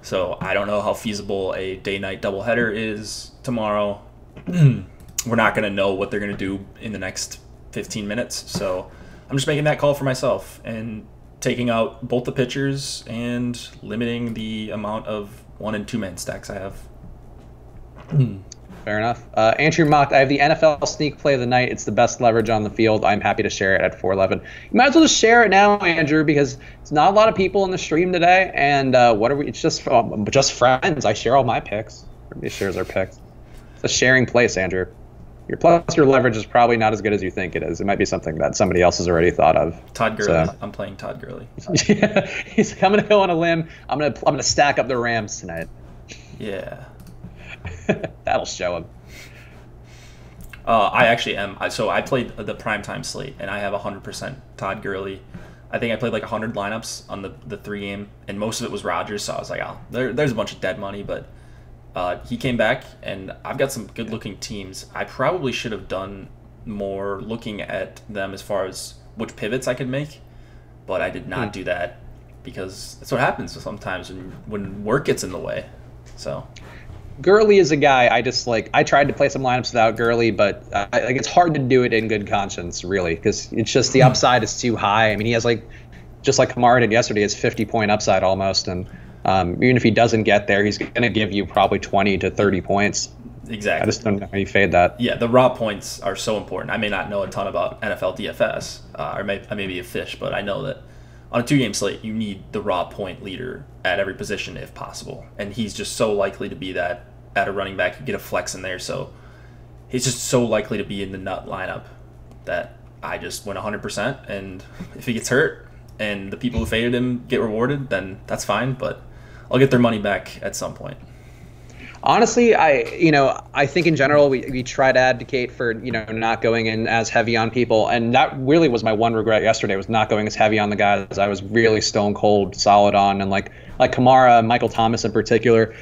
So I don't know how feasible a day-night doubleheader is tomorrow. We're not going to know what they're going to do in the next 15 minutes. So I'm just making that call for myself and taking out both the pitchers and limiting the amount of 1- and 2-man stacks I have. Fair enough. Andrew Mock, I have the NFL sneak play of the night. It's the best leverage on the field. I'm happy to share it at 411. You might as well just share it now, Andrew, because it's not a lot of people in the stream today. And what are we? It's just friends. I share all my picks. Everybody shares their picks. It's a sharing place, Andrew. Your leverage is probably not as good as you think it is. It might be something that somebody else has already thought of. Todd Gurley. So. I'm playing Todd Gurley. Yeah, he's like, I'm gonna go on a limb. I'm gonna stack up the Rams tonight. Yeah. That'll show him. I actually am. So I played the primetime slate, and I have 100% Todd Gurley. I think I played like 100 lineups on the 3-game, and most of it was Rodgers. So I was like, oh, there's a bunch of dead money, but he came back, and I've got some good-looking teams. I probably should have done more looking at them as far as which pivots I could make, but I did not do that because that's what happens sometimes when work gets in the way. So Gurley is a guy I tried to play some lineups without Gurley, but it's hard to do it in good conscience, really, because it's just the upside is too high. I mean, he has just like Kamara did yesterday, his 50-point upside almost, and even if he doesn't get there, he's going to give you probably 20 to 30 points. Exactly. I just don't know how you fade that. Yeah, the raw points are so important. I may not know a ton about NFL DFS, or I may be a fish, but I know that on a 2-game slate, you need the raw point leader at every position if possible. And he's just so likely to be that at a running back. You get a flex in there, so he's just so likely to be in the nut lineup that I just went 100%. And if he gets hurt and the people who faded him get rewarded, then that's fine, but I'll get their money back at some point. Honestly, I think in general we try to advocate for not going in as heavy on people, and that really was my one regret yesterday, was not going as heavy on the guys I was really stone cold solid on, and like Kamara, Michael Thomas in particular.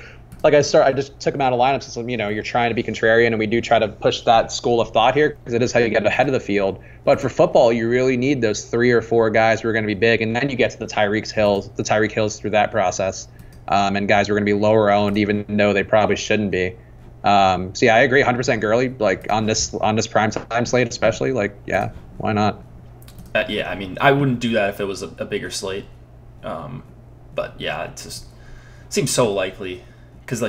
I just took him out of lineups. So, you're trying to be contrarian, and we do try to push that school of thought here because it is how you get ahead of the field. But for football, you really need those 3 or 4 guys who are going to be big, and then you get to the Tyreek Hills through that process. And guys are going to be lower owned, even though they probably shouldn't be. So yeah, I agree, 100% Gurley. Like on this prime time slate, especially. Yeah, why not? Yeah, I mean, I wouldn't do that if it was a bigger slate. But yeah, it just seems so likely because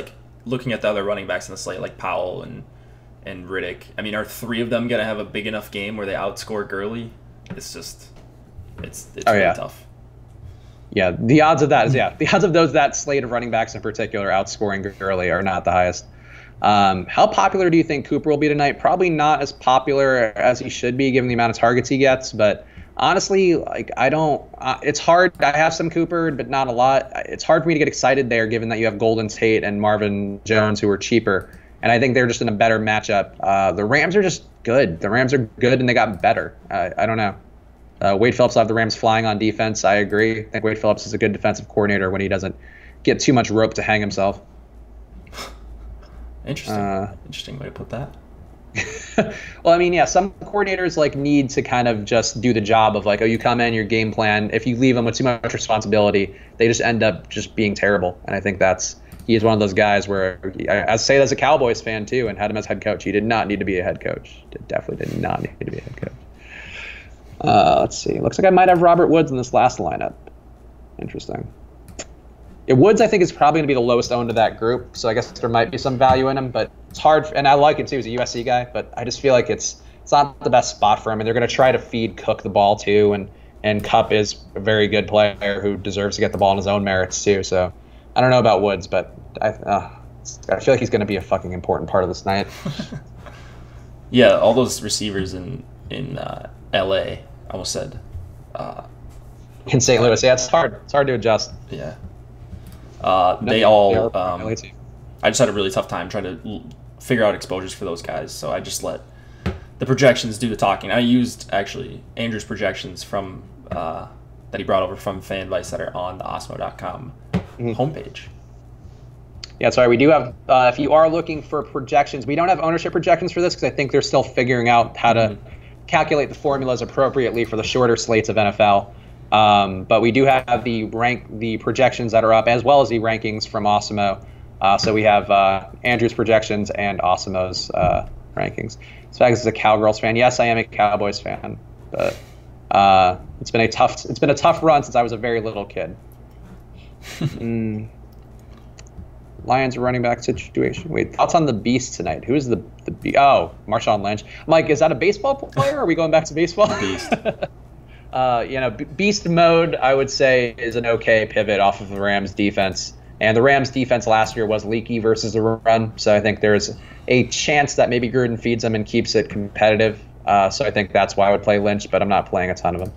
looking at the other running backs in the slate, like Powell and Riddick. I mean, are 3 of them going to have a big enough game where they outscore Gurley? It's really tough. Yeah, the odds of that the odds of that slate of running backs in particular outscoring Gurley are not the highest. How popular do you think Cooper will be tonight? Probably not as popular as he should be given the amount of targets he gets, but honestly, I don't. It's hard. I have some Cooper, but not a lot. It's hard for me to get excited there, given that you have Golden Tate and Marvin Jones, who are cheaper, and I think they're just in a better matchup. The Rams are just good. The Rams are good, and they got better. I don't know. Wade Phillips will have the Rams flying on defense. I agree. I think Wade Phillips is a good defensive coordinator when he doesn't get too much rope to hang himself. Interesting way to put that. Well, I mean, yeah, some coordinators need to kind of just do the job of you come in, your game plan. If you leave them with too much responsibility, they just end up just being terrible. And I think he is one of those guys where I say that as a Cowboys fan too, and had him as head coach. He did not need to be a head coach. Definitely did not need to be a head coach. Let's see. Looks like I might have Robert Woods in this last lineup. Interesting. Woods, I think, is probably going to be the lowest owned of that group, so I guess there might be some value in him, but it's hard. And I like him, too. He's a USC guy, but I just feel like it's not the best spot for him, and they're going to try to feed Cook the ball, too, and Kupp is a very good player who deserves to get the ball on his own merits, too. So I don't know about Woods, but I feel like he's going to be a fucking important part of this night. Yeah, all those receivers in L.A., I almost said. In St. Louis, yeah, it's hard. It's hard to adjust. Yeah. They all. I just had a really tough time trying to figure out exposures for those guys, so I just let the projections do the talking. I used actually Andrew's projections from that he brought over from FanDuel that are on the Osmo.com homepage. Yeah, sorry. We do have. If you are looking for projections, we don't have ownership projections for this because I think they're still figuring out how to calculate the formulas appropriately for the shorter slates of NFL. But we do have the projections that are up, as well as the rankings from Awesemo. So we have Andrew's projections and Awesemo's rankings. Spags is a Cowgirls fan. Yes, I am a Cowboys fan, but it's been a tough run since I was a very little kid. Lions running back situation. Wait, thoughts on the Beast tonight? Who is the Beast? Oh, Marshawn Lynch. I'm like, is that a baseball player? Are we going back to baseball? Beast. Beast mode, I would say, is an okay pivot off of the Rams defense. And the Rams defense last year was leaky versus the run, so I think there's a chance that maybe Gruden feeds him and keeps it competitive. So I think that's why I would play Lynch, but I'm not playing a ton of him.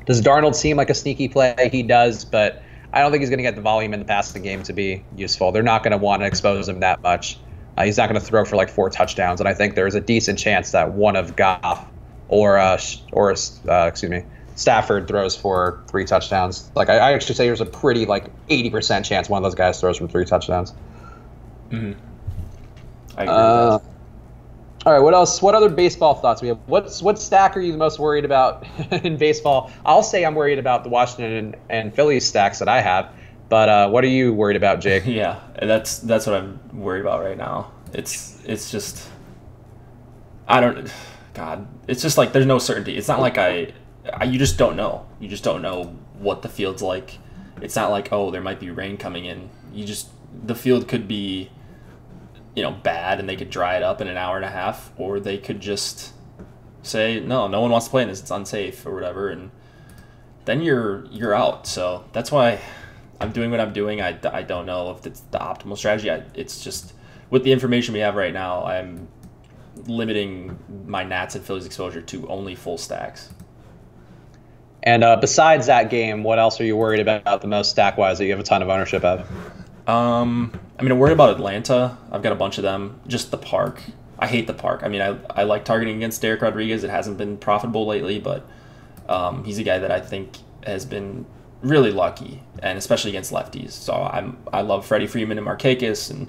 Does Darnold seem like a sneaky play? He does, but I don't think he's going to get the volume in the passing game to be useful. They're not going to want to expose him that much. He's not going to throw for like 4 touchdowns, and I think there's a decent chance that one of Goff or Stafford throws for 3 touchdowns. Like I actually say there's a pretty like 80% chance one of those guys throws for 3 touchdowns. Mm-hmm. I agree with that. All right, what else? What other baseball thoughts we have? What stack are you the most worried about in baseball? I'll say I'm worried about the Washington and Phillies stacks that I have, but what are you worried about, Jake? Yeah, that's what I'm worried about right now. It's just it's just like there's no certainty. It's not like you just don't know. You just don't know what the field's like. It's not like, oh, there might be rain coming in. The field could be, bad and they could dry it up in an hour and a half, or they could just say, no one wants to play in this, it's unsafe or whatever, and then you're out. So that's why I'm doing what I'm doing. I don't know if it's the optimal strategy. It's just with the information we have right now, I'm limiting my Nats and Phillies exposure to only full stacks. And besides that game, what else are you worried about the most stack-wise that you have a ton of ownership of? I'm worried about Atlanta. I've got a bunch of them. Just the park. I hate the park. I like targeting against Derek Rodriguez. It hasn't been profitable lately, but he's a guy that I think has been really lucky, and especially against lefties. So I love Freddie Freeman and Markakis and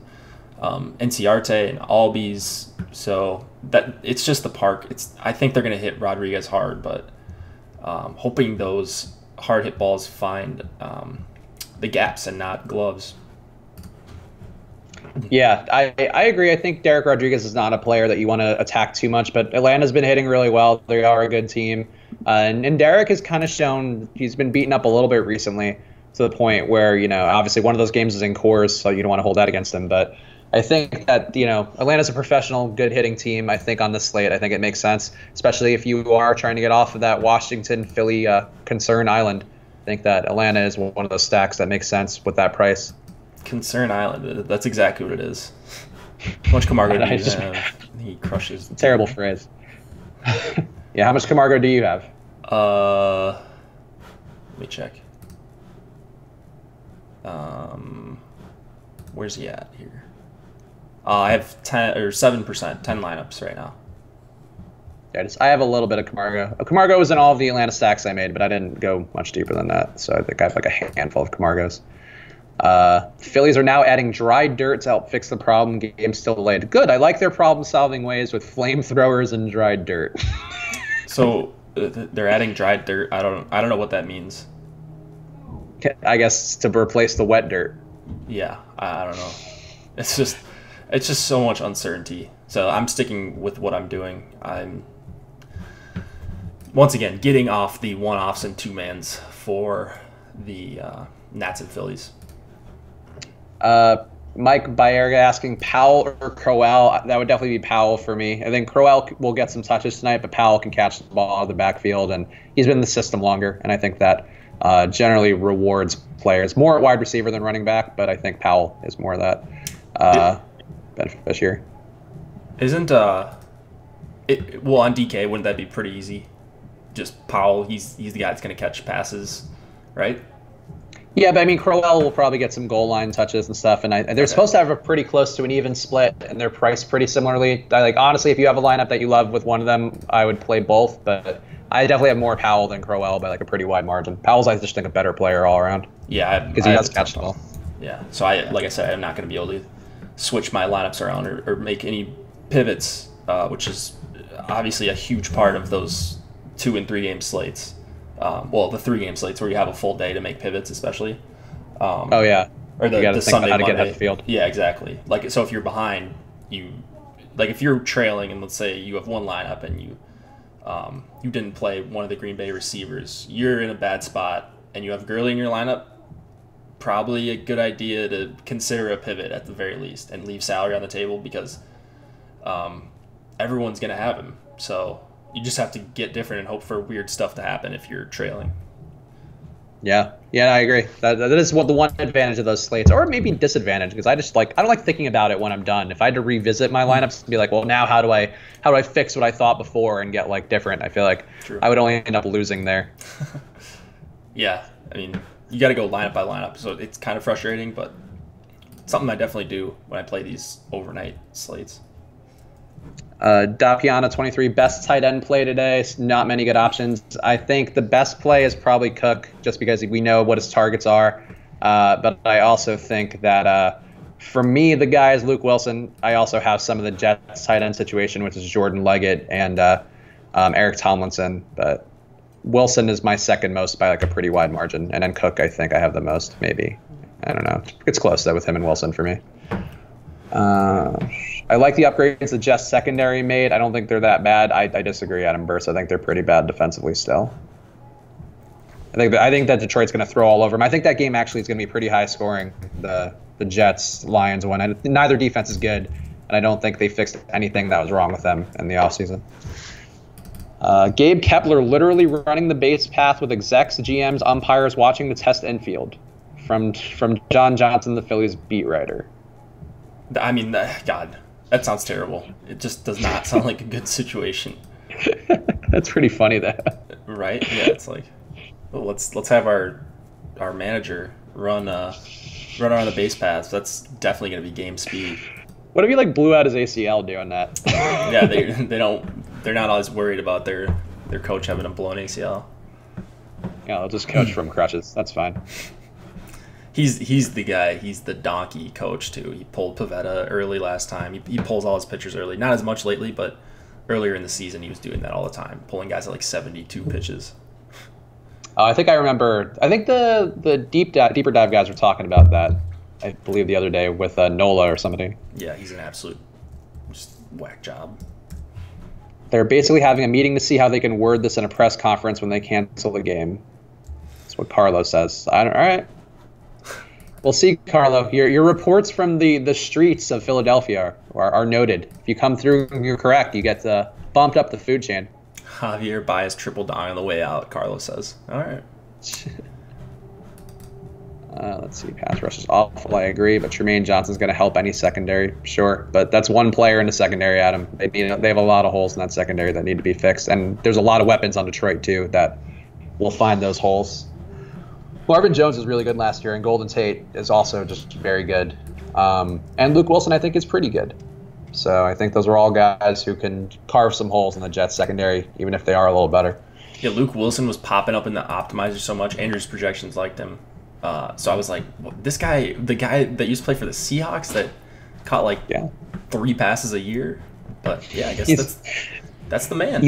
Enciarte and Albies. So that it's just the park. I think they're going to hit Rodriguez hard, but hoping those hard hit balls find the gaps and not gloves. Yeah, I agree. I think Derek Rodriguez is not a player that you want to attack too much, but Atlanta's been hitting really well. They are a good team. And Derek has kind of shown he's been beaten up a little bit recently to the point where, obviously one of those games is in Coors, so you don't want to hold that against him. But I think that, Atlanta's a professional, good hitting team. I think on this slate, I think it makes sense, especially if you are trying to get off of that Washington-Philly concern island. I think that Atlanta is one of those stacks that makes sense with that price. Concern Island. That's exactly what it is. How much Camargo do you have? He crushes. Terrible phrase. Yeah, how much Camargo do you have? Let me check. Where's he at here? I have 10 or 7%, 10 lineups right now. Yeah, I have a little bit of Camargo. Camargo was in all of the Atlanta stacks I made, but I didn't go much deeper than that. So I think I have like a handful of Camargos. Phillies are now adding dry dirt to help fix the problem. Game still delayed. Good. I like their problem-solving ways with flamethrowers and dry dirt. So they're adding dry dirt. I don't know what that means. I guess to replace the wet dirt. Yeah, I don't know. It's just so much uncertainty. So I'm sticking with what I'm doing. I'm once again getting off the one-offs and two-mans for the Nats and Phillies. Mike Bayerga asking Powell or Crowell. That would definitely be Powell for me. I think Crowell will get some touches tonight, but Powell can catch the ball out of the backfield, and he's been in the system longer, and I think that generally rewards players more at wide receiver than running back, but I think Powell is more of that beneficiary. Isn't on DK, wouldn't that be pretty easy? Just Powell, he's the guy that's going to catch passes, right? Yeah, but Crowell will probably get some goal line touches and stuff, and they're supposed to have a pretty close to an even split, and they're priced pretty similarly. Honestly, if you have a lineup that you love with one of them, I would play both, but I definitely have more Powell than Crowell by a pretty wide margin. Powell's, I just think, a better player all around. Yeah, because he does catch the ball. Yeah, so like I said, I'm not going to be able to switch my lineups around or make any pivots which is obviously a huge part of those 2 and 3 game slates. Well, the 3 game slates where you have a full day to make pivots, especially. Oh yeah. Or the Sunday, how to Monday. Get off the field. Yeah, exactly. Like, so if you're behind, if you're trailing and let's say you have one lineup and you didn't play one of the Green Bay receivers, you're in a bad spot and you have Gurley in your lineup, probably a good idea to consider a pivot at the very least and leave salary on the table because everyone's going to have him. So you just have to get different and hope for weird stuff to happen if you're trailing. Yeah, I agree. That is what the one advantage of those slates, or maybe disadvantage, because I don't like thinking about it when I'm done. If I had to revisit my lineups and be like, well, now how do I fix what I thought before and get like different? I feel like True. I would only end up losing there. Yeah, I mean, you got to go lineup by lineup, so it's kind of frustrating, but it's something I definitely do when I play these overnight slates. Dapiana 23, best tight end play today. Not many good options. I think the best play is probably Cook, just because we know what his targets are. But I also think that for me, the guy is Luke Wilson. I also have some of the Jets tight end situation, which is Jordan Leggett and Eric Tomlinson. But Wilson is my second most by like a pretty wide margin. And then Cook, I think I have the most, maybe. I don't know. It's close, though, with him and Wilson for me. I like the upgrades the Jets secondary made. I don't think they're that bad. I disagree, Adam Burst. I think they're pretty bad defensively still. I think that Detroit's going to throw all over them. I think that game actually is going to be pretty high scoring. The Jets-Lions one. Neither defense is good, and I don't think they fixed anything that was wrong with them in the offseason. Gabe Kepler literally running the base path with execs, GMs, umpires watching the test infield. From John Johnson, the Phillies beat writer. I mean, God, that sounds terrible. It just does not sound like a good situation. That's pretty funny, though. Right? Yeah, it's like, well, let's have our manager run around the base paths. That's definitely going to be game speed. What if he like blew out his ACL doing that? Yeah, they're not always worried about their coach having a blown ACL. Yeah, they'll just coach from crutches. That's fine. He's the guy. He's the donkey coach too. He pulled Pavetta early last time. He pulls all his pitchers early. Not as much lately, but earlier in the season he was doing that all the time, pulling guys at like 72 pitches. I think I remember. I think the deeper dive guys were talking about that. I believe the other day with Nola or somebody. Yeah, he's an absolute just whack job. They're basically having a meeting to see how they can word this in a press conference when they cancel the game. That's what Carlo says. All right. We'll see, Carlo. Your reports from the streets of Philadelphia are noted. If you come through, you're correct. You get bumped up the food chain. Javier Baez triple down on the way out, Carlo says. All right. Let's see. Pass rush is awful. I agree, but Tremaine Johnson's going to help any secondary, sure. But that's one player in the secondary, Adam. They have a lot of holes in that secondary that need to be fixed, and there's a lot of weapons on Detroit too that will find those holes. Marvin Jones was really good last year, and Golden Tate is also just very good. And Luke Wilson, I think, is pretty good. So I think those are all guys who can carve some holes in the Jets secondary, even if they are a little better. Yeah, Luke Wilson was popping up in the optimizer so much. Andrew's projections liked him. So I was like, well, this guy, the guy that used to play for the Seahawks that caught like 3 passes a year. But yeah, I guess that's the man.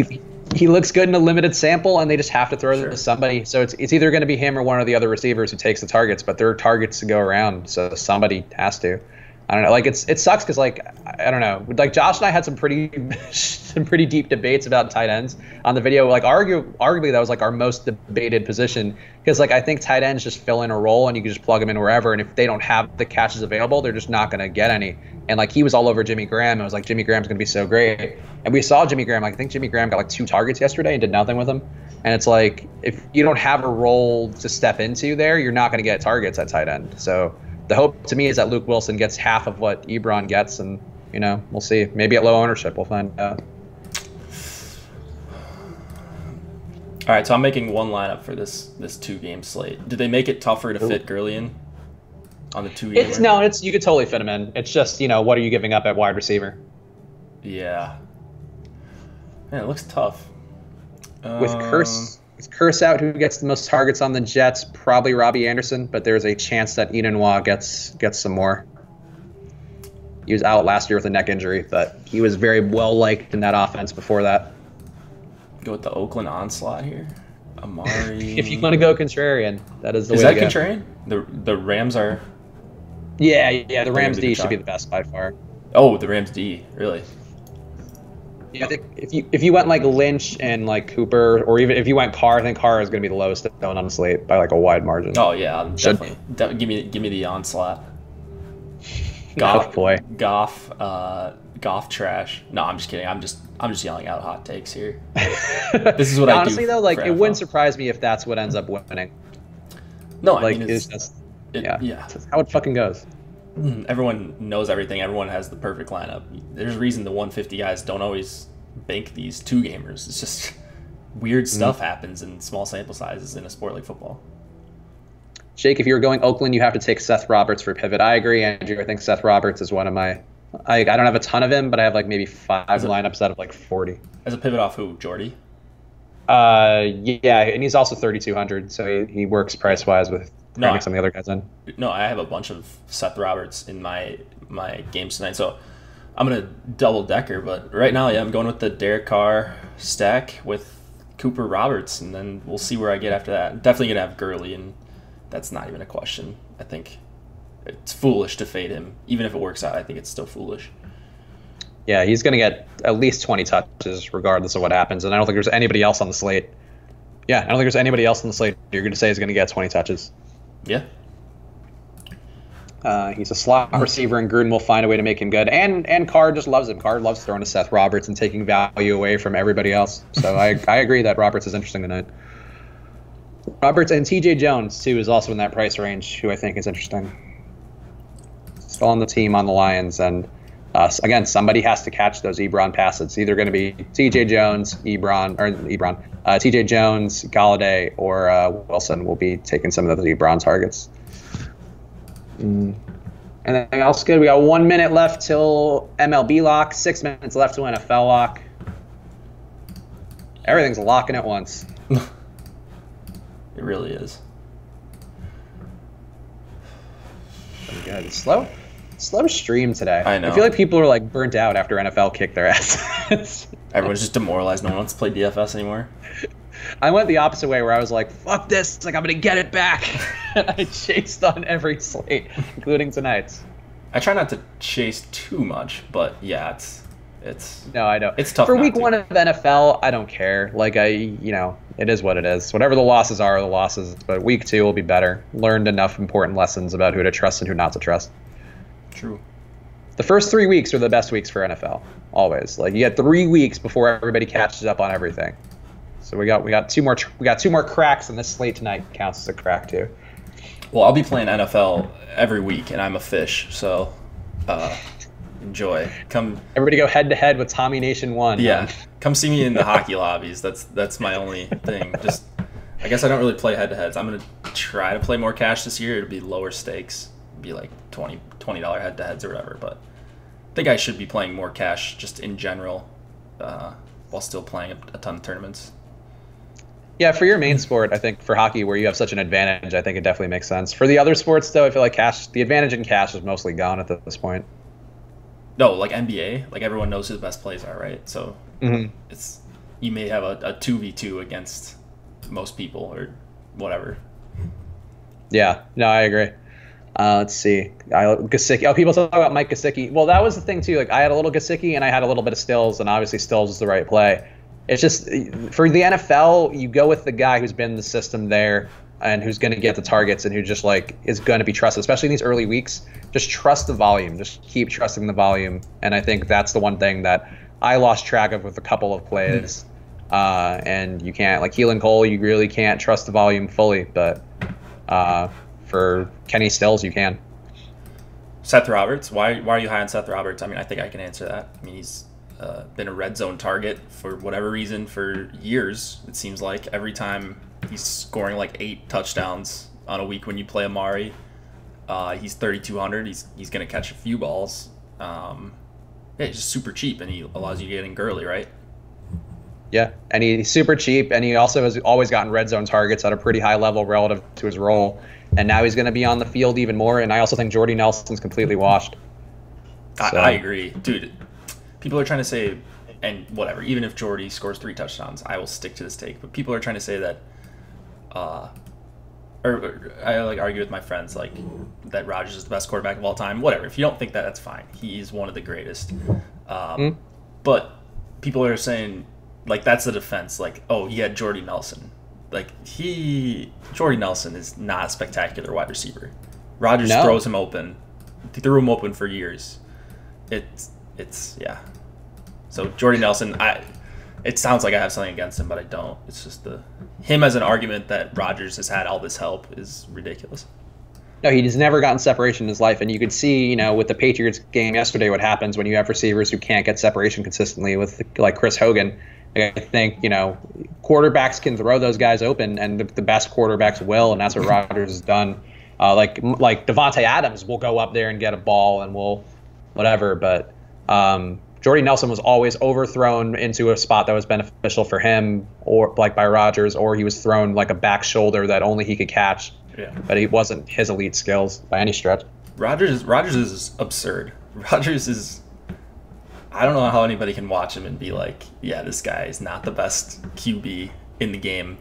He looks good in a limited sample, and they just have to throw them to somebody. So it's either going to be him or one of the other receivers who takes the targets, but there are targets to go around, so somebody has to. I don't know. Like it sucks because like I don't know. Like Josh and I had some pretty deep debates about tight ends on the video. Like arguably that was like our most debated position because like I think tight ends just fill in a role and you can just plug them in wherever. And if they don't have the catches available, they're just not going to get any. And like he was all over Jimmy Graham. It was like Jimmy Graham's going to be so great. And we saw Jimmy Graham. Like I think Jimmy Graham got like 2 targets yesterday and did nothing with them. And it's like if you don't have a role to step into there, you're not going to get targets at tight end. So the hope to me is that Luke Wilson gets half of what Ebron gets, and we'll see. Maybe at low ownership, we'll find out. All right, so I'm making one lineup for this 2-game slate. Did they make it tougher to fit Gurley in on the 2-game? You could totally fit him in. It's just what are you giving up at wide receiver? Yeah, man, it looks tough. With Curse out, who gets the most targets on the Jets? Probably Robbie Anderson, but there's a chance that Eden Waugh gets some more. He was out last year with a neck injury, but he was very well liked in that offense before that. Go with the Oakland onslaught here. Amari. If you want to go contrarian, that is the way to go. Is that contrarian? The Rams are. Yeah. The Rams D should be the best by far. Oh, the Rams D, really? Yeah, I think if you went like Lynch and like Cooper, or even if you went Carr, I think Carr is going to be the lowest going on the slate by like a wide margin. Oh yeah, definitely. Give me the onslaught. Goff, boy. Goff trash. No, I'm just kidding. I'm just yelling out hot takes here. This is what I do. Honestly though, like it wouldn't surprise me if that's what ends up winning. No, like I mean, it's just it's how it fucking goes. Everyone knows everything. Everyone has the perfect lineup. There's a reason the 150 guys don't always bank these 2-gamers. It's just weird stuff happens in small sample sizes in a sport like football. Jake, if you were going Oakland, you have to take Seth Roberts for pivot. I agree, Andrew. I think Seth Roberts is one of my. I don't have a ton of him, but I have like maybe 5 lineups out of like 40. As a pivot off who? Jordy? Yeah, and he's also 3,200, so he works price wise with some of the other guys in. No, I have a bunch of Seth Roberts in my games tonight, so I'm gonna double decker. But right now, I'm going with the Derek Carr stack with Cooper Roberts, and then we'll see where I get after that. Definitely gonna have Gurley, and that's not even a question. I think it's foolish to fade him, even if it works out. I think it's still foolish. Yeah, he's going to get at least 20 touches regardless of what happens, and I don't think there's anybody else on the slate. Yeah, I don't think there's anybody else on the slate you're going to say is going to get 20 touches. Yeah. He's a slot receiver, and Gruden will find a way to make him good. And Carr just loves him. Carr loves throwing to Seth Roberts and taking value away from everybody else. So I agree that Roberts is interesting tonight. Roberts and TJ Jones, too, is also in that price range, who I think is interesting. Still on the team on the Lions, and again, somebody has to catch those Ebron passes. It's either going to be TJ Jones, TJ Jones, Galladay, or Wilson will be taking some of those Ebron targets. Anything else good? We got 1 minute left till MLB lock, 6 minutes left to NFL lock. Everything's locking at once. It really is. Pretty good. Slow stream today. I know. I feel like people are like burnt out after NFL kicked their ass. Everyone's just demoralized. No one wants to play DFS anymore. I went the opposite way where I was like, fuck this. It's like, I'm going to get it back. And I chased on every slate, including tonight's. I try not to chase too much, but yeah, it's no, I know. It's tough for week 1 of NFL. I don't care. Like it is what it is. Whatever the losses are the losses. But week 2 will be better. Learned enough important lessons about who to trust and who not to trust. True. The first 3 weeks are the best weeks for NFL. Always. Like you get 3 weeks before everybody catches up on everything. So we got 2 more cracks, and this slate tonight counts as a crack too. Well, I'll be playing NFL every week, and I'm a fish, so enjoy. Come, everybody go head to head with Tommy Nation 1. Yeah, come see me in the hockey lobbies. That's my only thing. Just, I guess I don't really play head to heads. I'm gonna try to play more cash this year. It'll be lower stakes, it'll be like $20 head to heads or whatever. But I think I should be playing more cash just in general, while still playing a ton of tournaments. Yeah, for your main sport, I think for hockey where you have such an advantage, I think it definitely makes sense. For the other sports, though, I feel like the advantage in cash is mostly gone at this point. No, like NBA, like everyone knows who the best plays are, right? So it's you may have a 2v2 against most people or whatever. Yeah, no, I agree. Let's see. Gesicki. Oh, people talk about Mike Gesicki. Well, that was the thing, too. Like I had a little Gesicki and I had a little bit of Stills, and obviously Stills is the right play. It's just for the NFL, you go with the guy who's been in the system there and who's going to get the targets and who just like is going to be trusted, especially in these early weeks. Just trust the volume. Just keep trusting the volume. And I think that's the one thing that I lost track of with a couple of plays. And you can't, like Keelan Cole, you really can't trust the volume fully. But for Kenny Stills, you can. Seth Roberts. Why are you high on Seth Roberts? I mean, I think I can answer that. I mean, he's been a red zone target for whatever reason for years. It seems like every time he's scoring like 8 touchdowns on a week when you play Amari. He's 3,200. He's going to catch a few balls. Yeah, he's just super cheap, and he allows you to get in Gurley, right? Yeah, and he's super cheap, and he also has always gotten red zone targets at a pretty high level relative to his role. And now he's going to be on the field even more, and I also think Jordy Nelson's completely washed. So. I agree, dude. People are trying to say, and whatever, even if Jordy scores 3 touchdowns, I will stick to this take. But people are trying to say that, or I like argue with my friends like that Rodgers is the best quarterback of all time. Whatever. If you don't think that, that's fine. He's one of the greatest. But people are saying like that's the defense. Like, oh, he had Jordy Nelson. Like Jordy Nelson is not a spectacular wide receiver. Rodgers throws him open. He threw him open for years. It's yeah. So Jordy Nelson, it sounds like I have something against him, but I don't. It's just him as an argument that Rodgers has had all this help is ridiculous. No, he's never gotten separation in his life, and you could see, with the Patriots game yesterday, what happens when you have receivers who can't get separation consistently with like Chris Hogan. I think quarterbacks can throw those guys open, and the best quarterbacks will, and that's what Rodgers has done. Like Devontae Adams will go up there and get a ball, and will whatever, but. Jordy Nelson was always overthrown into a spot that was beneficial for him, or like by Rodgers, or he was thrown like a back shoulder that only he could catch. Yeah. But he wasn't his elite skills by any stretch. Rodgers is absurd. Rodgers is. I don't know how anybody can watch him and be like, yeah, this guy is not the best QB in the game,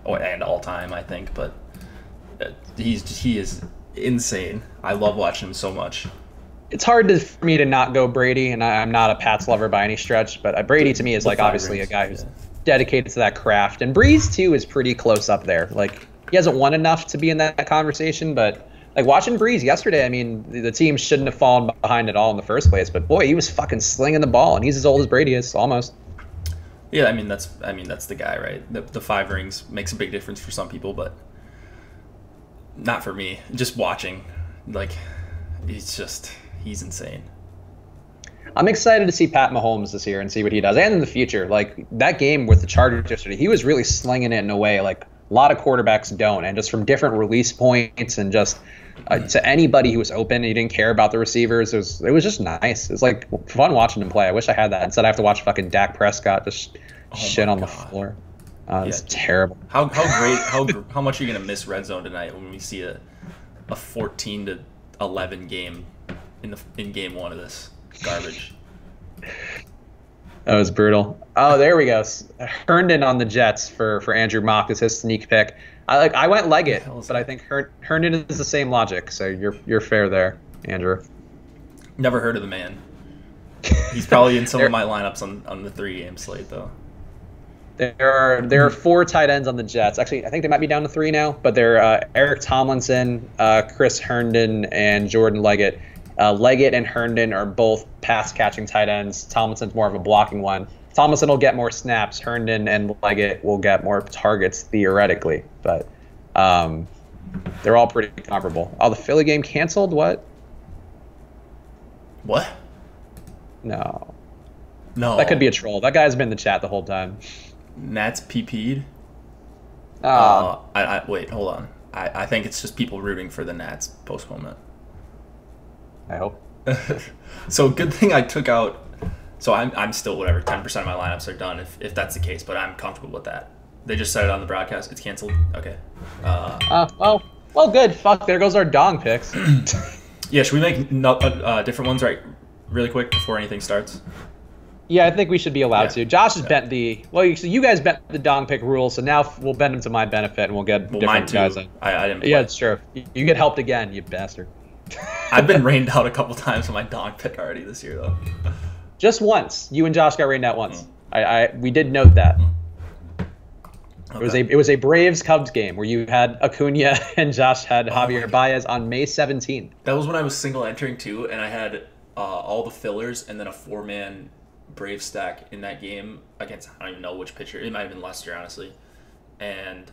and all time, I think, but he is insane. I love watching him so much. It's hard for me to not go Brady, and I'm not a Pats lover by any stretch, but Brady to me is like obviously a guy who's dedicated to that craft. And Breeze too is pretty close up there. Like he hasn't won enough to be in that conversation, but like watching Breeze yesterday, I mean the team shouldn't have fallen behind at all in the first place. But boy, he was fucking slinging the ball, and he's as old as Brady is almost. Yeah, I mean that's the guy, right? The 5 rings makes a big difference for some people, but not for me. Just watching, like he's insane. I'm excited to see Pat Mahomes this year and see what he does, and in the future. Like that game with the Chargers yesterday, he was really slinging it in a way like a lot of quarterbacks don't, and just from different release points and just to anybody who was open, he didn't care about the receivers. It was just nice. It was like fun watching him play. I wish I had that. Instead, I have to watch fucking Dak Prescott just shit on the floor. It's terrible. How much are you gonna miss Red Zone tonight when we see a 14-11 game? In game 1 of this garbage. That was brutal. Oh, there we go. Herndon on the Jets for Andrew Mock is his sneak pick. I went Leggett, but I think Herndon is the same logic, so you're fair there, Andrew. Never heard of the man. He's probably in some of my lineups on the 3-game slate though. There are 4 tight ends on the Jets. Actually, I think they might be down to 3 now, but they're Eric Tomlinson, Chris Herndon, and Jordan Leggett. Leggett and Herndon are both pass-catching tight ends. Tomlinson's more of a blocking one. Tomlinson will get more snaps. Herndon and Leggett will get more targets theoretically, but they're all pretty comparable. Oh, the Philly game canceled? What? No. That could be a troll. That guy's been in the chat the whole time. Nats PP'd? Wait, hold on. I think it's just people rooting for the Nats postponement. I hope. So good thing I took out. So I'm still whatever 10% of my lineups are done if that's the case, but I'm comfortable with that. They just said it on the broadcast. It's canceled. Okay. Well, good. Fuck. There goes our dong picks. Yeah. Should we make different ones really quick before anything starts? Yeah, I think we should be allowed to. Josh has bent you guys bent the dong pick rule, so now we'll bend them to my benefit and we'll get different guys in. I didn't play. Yeah, it's true. You get helped again, you bastard. I've been rained out a couple times on my dog pick already this year, though. Just once. You and Josh got rained out once. We did note that. Okay. It was a Braves Cubs game where you had Acuna and Josh had Javier Baez on May 17th. That was when I was single entering too, and I had all the fillers and then a 4-man Brave stack in that game against I don't even know which pitcher. It might have been Lester, honestly, and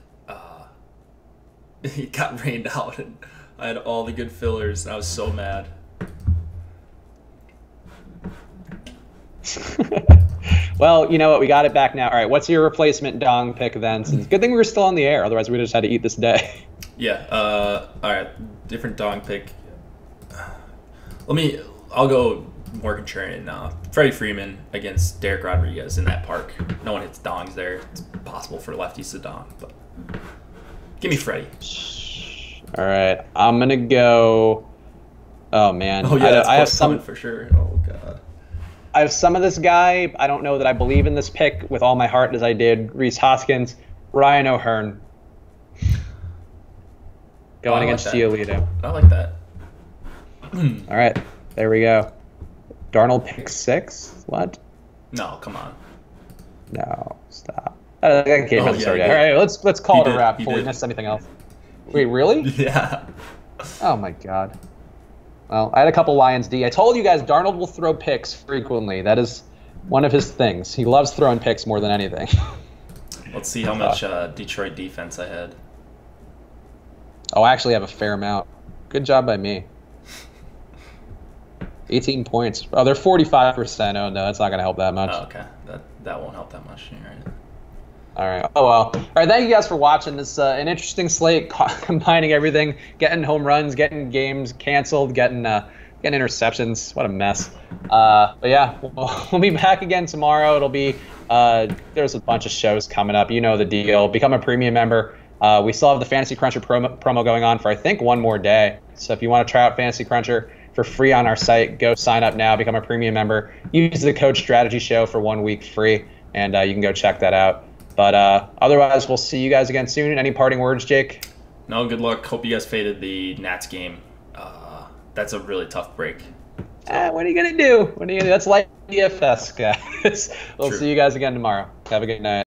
it got rained out. And I had all the good fillers, and I was so mad. Well, you know what? We got it back now. All right, what's your replacement dong pick then? Since good thing we were still on the air. Otherwise, we just had to eat this day. Yeah. All right. Different dong pick. I'll go more contrarian now. Freddie Freeman against Derek Rodriguez in that park. No one hits dongs there. It's possible for lefties to dong, but give me Freddie. All right, I'm gonna go Oh man. Oh yeah, I have that's some coming for sure. Oh god. I have some of this guy. I don't know that I believe in this pick with all my heart as I did Reese Hoskins. Ryan O'Hearn going against Giolito. I like that. All right, there we go. Darnold pick 6. What? No, come on. No, stop. I can't even start yet. All right, let's call it a wrap before we miss anything else. Wait, really? Yeah. Oh my god. Well, I had a couple Lions D. I told you guys Darnold will throw picks frequently. That is one of his things. He loves throwing picks more than anything. Let's see how much Detroit defense I had. Oh, I actually have a fair amount. Good job by me. 18 points. Oh, they're 45%. Oh, no, that's not going to help that much. Oh, okay. That won't help that much. You're right. All right. Oh, well. All right, thank you guys for watching. This an interesting slate, combining everything, getting home runs, getting games canceled, getting interceptions. What a mess. But, yeah, we'll be back again tomorrow. It'll be there's a bunch of shows coming up. You know the deal. Become a premium member. We still have the Fantasy Cruncher promo going on for, I think, one more day. So if you want to try out Fantasy Cruncher for free on our site, go sign up now, become a premium member. Use the code Strategy Show for 1 week free, and you can go check that out. But otherwise, we'll see you guys again soon. Any parting words, Jake? No, good luck. Hope you guys faded the Nats game. That's a really tough break. What are you going to do? That's like DFS, guys. We'll see you guys again tomorrow. Have a good night.